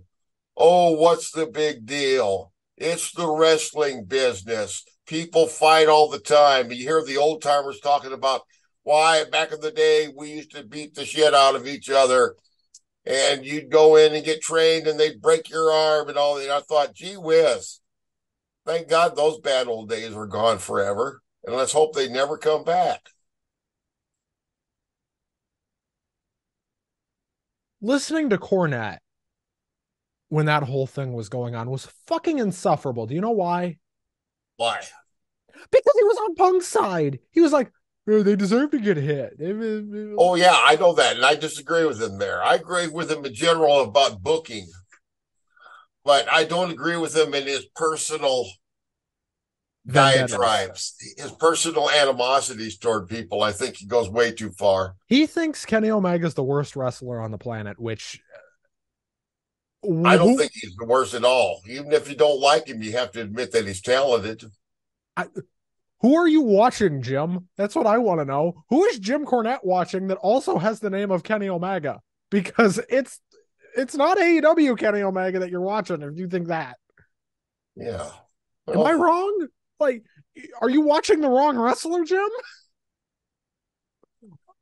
"Oh, what's the big deal? It's the wrestling business. People fight all the time." You hear the old timers talking about why back in the day we used to beat the shit out of each other, and you'd go in and get trained and they'd break your arm and all that. And I thought, gee whiz, thank God those bad old days are gone forever. And let's hope they never come back. listening to Cornette when that whole thing was going on was fucking insufferable. Do you know why? Why? Because he was on Punk's side. He was like, "Oh, they deserve to get hit." Oh, yeah, I know that. And I disagree with him there. I agree with him in general about booking, but I don't agree with him in his personal Vendettas. diatribes, his personal animosities toward people. I think he goes way too far. He thinks Kenny Omega's the worst wrestler on the planet, which I don't who think he's the worst at all. Even if you don't like him, you have to admit that he's talented. I, who are you watching, Jim? That's what I want to know. Who is Jim Cornette watching that also has the name of Kenny Omega? Because it's not AEW Kenny Omega that you're watching if you think that. Yeah. Am I Well, wrong? Like, are you watching the wrong wrestler, Jim?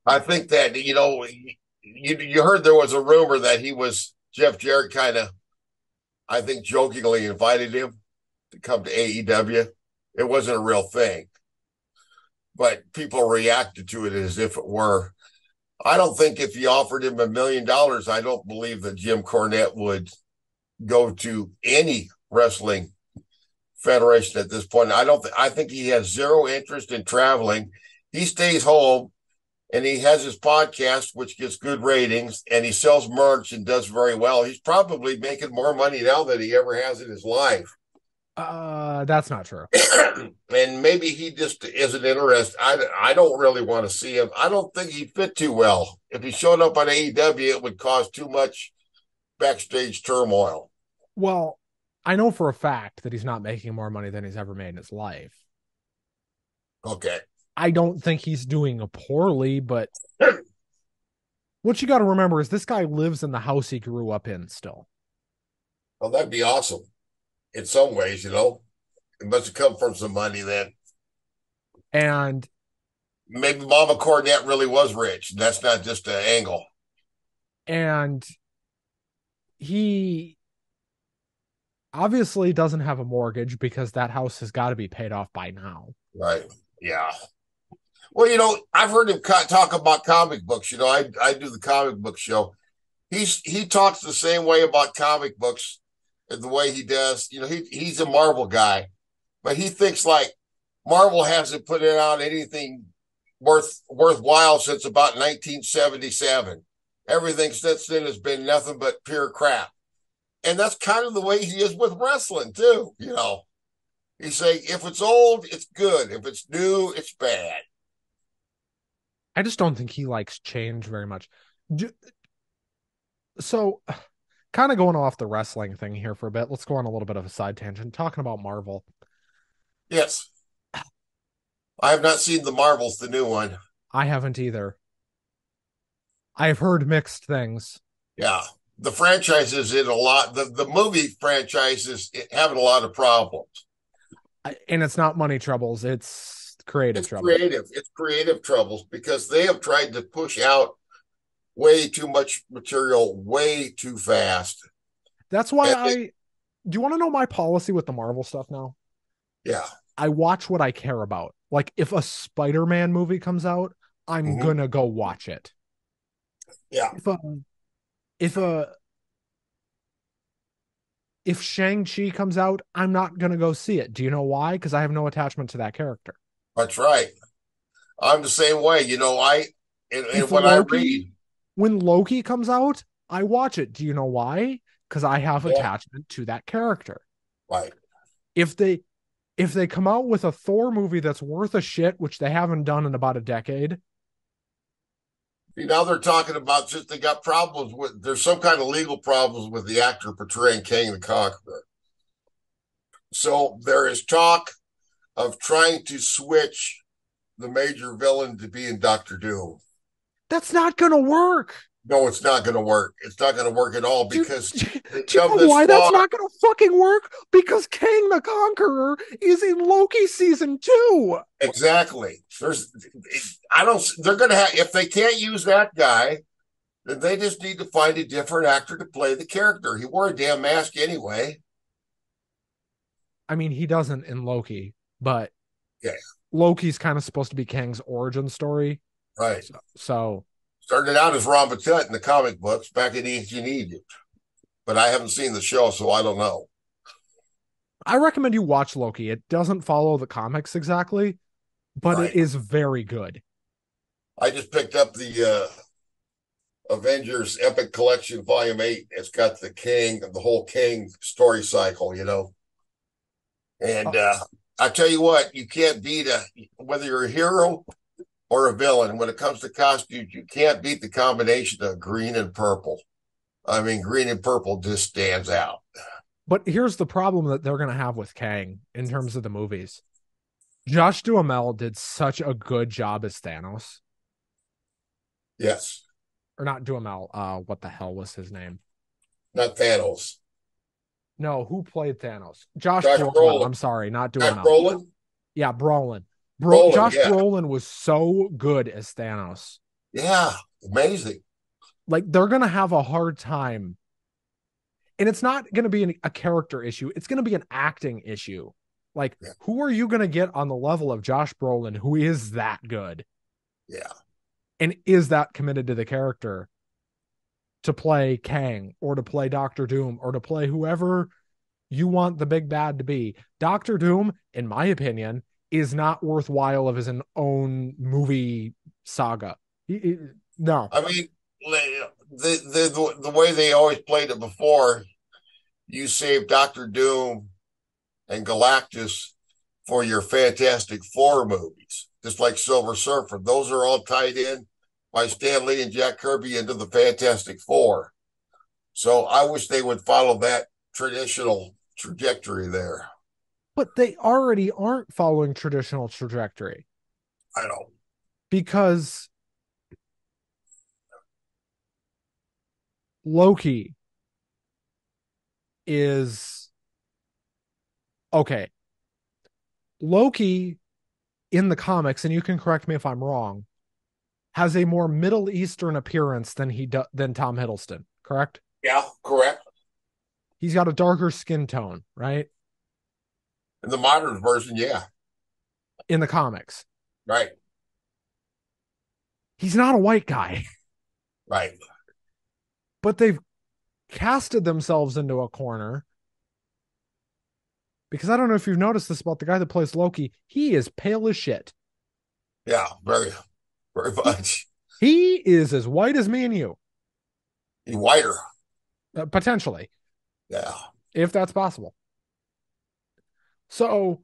I think that, you heard there was a rumor that Jeff Jarrett kind of, I think, jokingly invited him to come to AEW. It wasn't a real thing, but people reacted to it as if it were. I don't think if you offered him $1 million, I don't believe that Jim Cornette would go to any wrestling federation at this point. I think he has zero interest in traveling. He stays home and he has his podcast, which gets good ratings, and he sells merch and does very well. He's probably making more money now than he ever has in his life. That's not true. And maybe he just isn't interested. I don't really want to see him. I don't think he'd fit too well. If he showed up on AEW, it would cause too much backstage turmoil. Well, I know for a fact that he's not making more money than he's ever made in his life. Okay. I don't think he's doing poorly, but what you got to remember is this guy lives in the house he grew up in still. Well, that'd be awesome in some ways, It must have come from some money then. And Maybe Mama Cornette really was rich. That's not just an angle. and he obviously doesn't have a mortgage because that house has got to be paid off by now. Right. Yeah. Well, I've heard him talk about comic books. I do the comic book show. He talks the same way about comic books and the way he does. He's a Marvel guy, but he thinks like Marvel hasn't put out anything worthwhile since about 1977. Everything since then has been nothing but pure crap. And that's kind of the way he is with wrestling too. He's saying if it's old, it's good. If it's new, it's bad. I just don't think he likes change very much. So, kind of going off the wrestling thing here for a bit, let's go on a little bit of a side tangent talking about Marvel. Yes. I have not seen the Marvels, the new one. I haven't either. I've heard mixed things. Yeah. The franchise is in a lot. The movie franchise is having a lot of problems. And it's not money troubles, it's creative troubles. It's creative troubles because they have tried to push out way too much material way too fast. That's why do you want to know my policy with the Marvel stuff now? Yeah. I watch what I care about. Like if a Spider-Man movie comes out, I'm gonna go watch it. Yeah. If a If Shang-Chi comes out, I'm not going to go see it. Do you know why? Because I have no attachment to that character. That's right. I'm the same way. And If when I Loki, read, when Loki comes out, I watch it. Do you know why? Because I have yeah, attachment to that character. right. If they if they come out with a Thor movie that's worth a shit, which they haven't done in about a decade, Now they're talking about just they got problems with, there's some kind of legal problems with the actor portraying Kang the Conqueror. So there is talk of trying to switch the major villain to being Doctor Doom. that's not gonna work. No, it's not going to work. It's not going to work at all Do, because do, they've do you come know this why that's far. not gonna fucking work? Because Kang the Conqueror is in Loki season 2. Exactly. I don't, they're going to have, if they can't use that guy, then they just need to find a different actor to play the character. He wore a damn mask anyway. I mean, he doesn't in Loki, but Yeah, Loki's kind of supposed to be Kang's origin story. right. So Started out as Rambutut in the comic books back in ancient Egypt, but I haven't seen the show, so I don't know. I recommend you watch Loki. It doesn't follow the comics exactly, but it Right. is very good. I just picked up the Avengers Epic Collection Volume 8. It's got the whole King story cycle. Uh, And I tell you what, you can't beat whether you're a hero or a villain. When it comes to costumes, you can't beat the combination of green and purple. I mean, green and purple just stands out. but here's the problem that they're going to have with Kang in terms of the movies. Josh Duhamel did such a good job as Thanos. Yes, Or not Duhamel. What the hell was his name? not Thanos. No, who played Thanos? Josh Josh Brolin. Brolin. I'm sorry, not Josh Duhamel. Brolin. Yeah, Brolin. Brolin. Josh Yeah, Brolin was so good as Thanos. yeah, amazing. Like they're gonna have a hard time, and it's not gonna be a character issue. It's gonna be an acting issue. Like, Yeah, who are you gonna get on the level of Josh Brolin, who is that good yeah. and is that committed to the character to play Kang or to play Doctor Doom or to play whoever you want the big bad to be? Doctor Doom, in my opinion, is not worthwhile of his own movie saga. No, I mean, the way they always played it before, you save Doctor Doom and Galactus for your Fantastic Four movies, just like Silver Surfer. Those are all tied in by Stan Lee and Jack Kirby into the Fantastic Four. So I wish they would follow that traditional trajectory there. but they already aren't following traditional trajectory I don't. because Loki is okay. Loki in the comics, and you can correct me if I'm wrong, has a more Middle Eastern appearance than Tom Hiddleston. Correct? Yeah, correct. He's got a darker skin tone, right? In the modern version, yeah, In the comics, right, he's not a white guy, right. but they've casted themselves into a corner because I don't know if you've noticed this about the guy that plays Loki. He is pale as shit. Yeah, very, very He much. he is as white as me and you, He's whiter. potentially, Yeah. if that's possible. So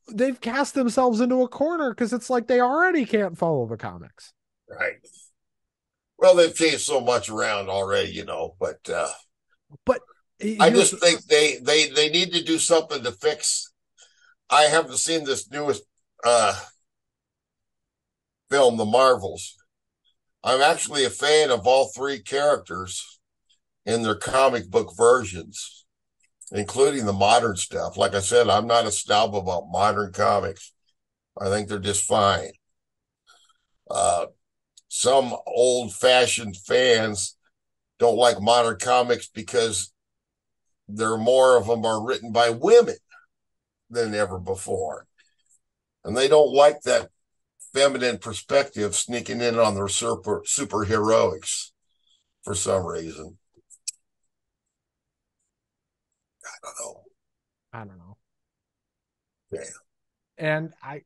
they've cast themselves into a corner because it's like they already can't follow the comics. Right. Well, they've changed so much around already, but But I here's just think they need to do something to fix. I haven't seen this newest film, The Marvels. I'm actually a fan of all three characters in their comic book versions, including the modern stuff. Like I said, I'm not a snob about modern comics. I think they're just fine. Uh, some old-fashioned fans don't like modern comics because there more of them are written by women than ever before. And they don't like that feminine perspective sneaking in on their superheroics for some reason. don't know. I don't know. Yeah. And I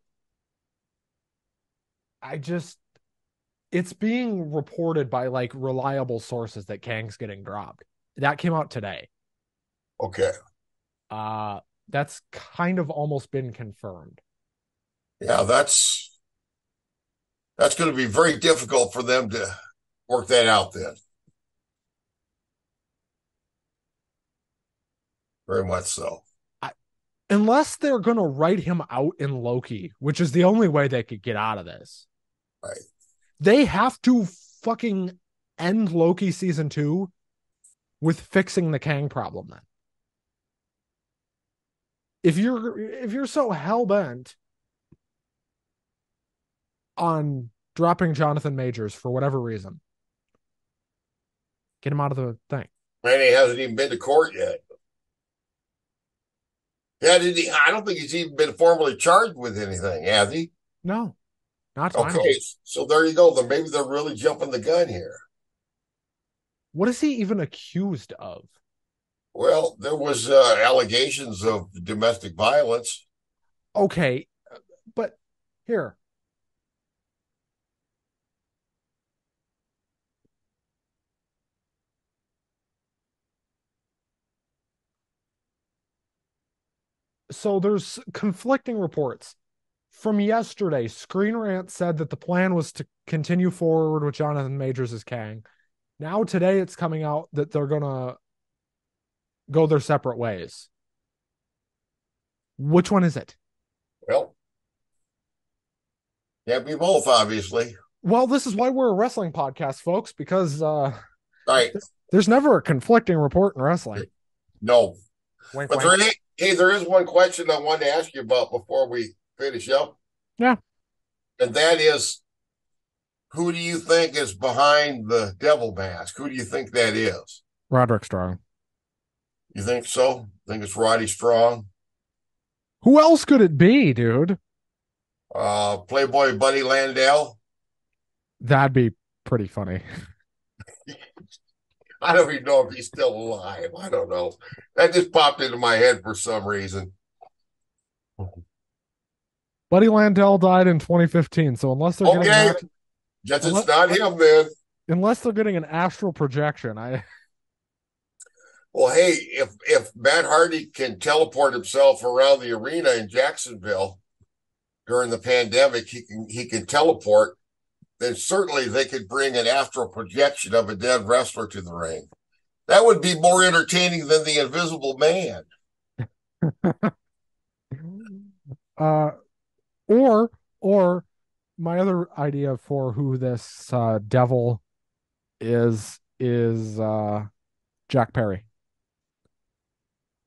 just it's being reported by like reliable sources that Kang's getting dropped. That came out today. Okay. Uh that's kind of almost been confirmed. Yeah, that's going to be very difficult for them to work that out then. Very much so. I, unless they're going to write him out in Loki, which is the only way they could get out of this. Right. They have to fucking end Loki season 2 with fixing the Kang problem then. If you're so hell bent on dropping Jonathan Majors for whatever reason, get him out of the thing. Man, he hasn't even been to court yet. Yeah, did he? I don't think he's even been formally charged with anything, has he? No, not to my Okay, knowledge. so there you go. Then maybe they're really jumping the gun here. What is he even accused of? Well, there was allegations of domestic violence. Okay, but here, so there's conflicting reports. From yesterday, Screen Rant said that the plan was to continue forward with Jonathan Majors as Kang. Now today it's coming out that they're gonna go their separate ways. Which one is it? Well, can't be both, obviously. Well, this is why we're a wrestling podcast, folks, because Right. there's never a conflicting report in wrestling. No. Wink, But wink. there is one question I wanted to ask you about before we finish up. Yeah, And that is, who do you think is behind the devil mask? Who do you think that is? Roderick Strong. You think so? Think it's Roddy Strong? Who else could it be, dude? Playboy Buddy Landell? That'd be pretty funny. I don't even know if he's still alive. I don't know. That just popped into my head for some reason. Buddy Landell died in 2015, so Okay, guess it's unless, not him then. unless they're getting an astral projection, Well, hey, if Matt Hardy can teleport himself around the arena in Jacksonville during the pandemic, he can teleport. Then certainly they could bring an astral projection of a dead wrestler to the ring. That would be more entertaining than the Invisible Man. uh, or my other idea for who this devil is Jack Perry.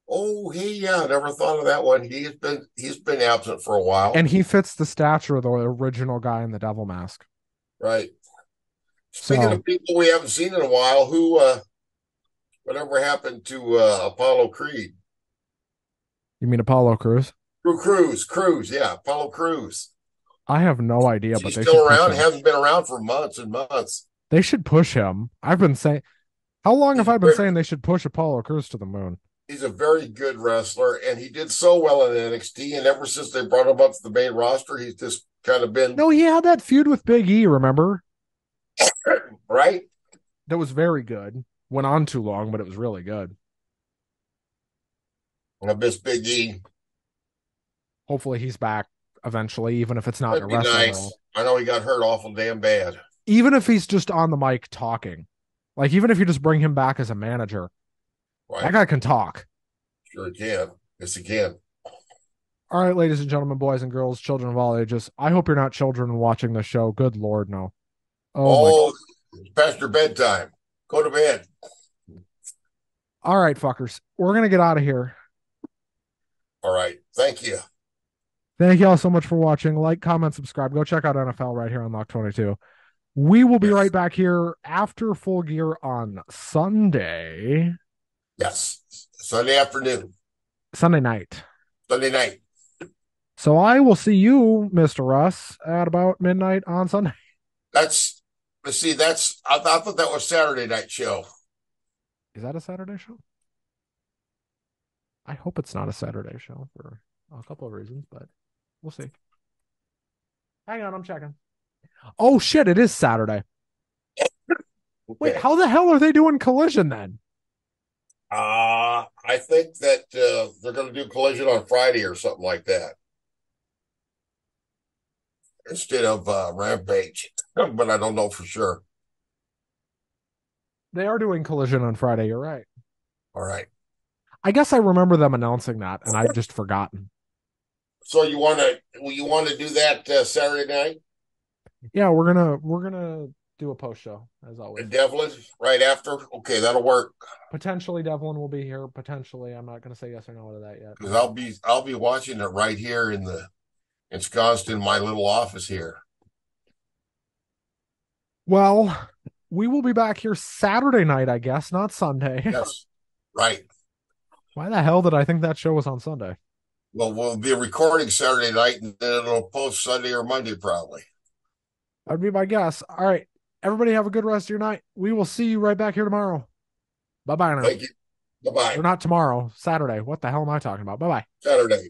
Oh, yeah, never thought of that one. He's been absent for a while, And he fits the stature of the original guy in the devil mask. right? Speaking So of people we haven't seen in a while, whatever happened to Apollo Creed? you mean Apollo Crews? Cruz, yeah, Apollo Cruz. I have no idea, Is he but they still should push around? him. Hasn't been around for months and months. They should push him. I've been saying, how long have He's a I been very, saying they should push Apollo Crews to the moon? he's a very good wrestler, and he did so well in NXT. And ever since they brought him up to the main roster, he's just kind of been No, he had that feud with Big E, remember? right. That was very good. Went on too long, but it was really good. I miss Big E. Hopefully he's back eventually, even if it's not in a That'd be wrestling nice. role. I know he got hurt awful damn bad. Even if he's just on the mic talking. Like, even if you just bring him back as a manager, that Right. guy can talk. Sure he can. Yes, he can. All right, ladies and gentlemen, boys and girls, children of all ages. I hope you're not children watching the show. Good Lord, no. Oh my. Oh, it's past your bedtime. Go to bed. All right, fuckers. We're going to get out of here. All right. Thank you. Thank you all so much for watching. Like, comment, subscribe. Go check out NFL right here on Lock 22. We will be Yes. right back here after Full Gear on Sunday. Yes. Sunday afternoon. Sunday night. Sunday night. So I will see you, Mr. Russ, at about midnight on Sunday. Let's see. I thought that was Saturday night show. Is that a Saturday show? I hope it's not a Saturday show for a couple of reasons, but we'll see. Hang on, I'm checking. Oh shit, it is Saturday. Wait, Okay. how the hell are they doing Collision then? I think that they're going to do Collision on Friday or something like that instead of Rampage, but I don't know for sure. They are doing Collision on Friday, you're right. All right. I guess I remember them announcing that and I've just forgotten. So you want to do that Saturday night Yeah, we're gonna do a post show as always. in Devlin right after? Okay, that'll work Potentially Devlin will be here. Potentially, I'm not gonna say yes or no to that yet. because I'll be watching it right here ensconced in my little office here. Well, we will be back here Saturday night, I guess, not Sunday. Yes, right. Why the hell did I think that show was on Sunday? Well, we'll be recording Saturday night and then it'll post Sunday or Monday probably. That'd be my guess. All right. Everybody have a good rest of your night. We will see you right back here tomorrow. Bye bye now. Thank you. Bye bye. Or not tomorrow, Saturday. What the hell am I talking about? Bye bye. Saturday.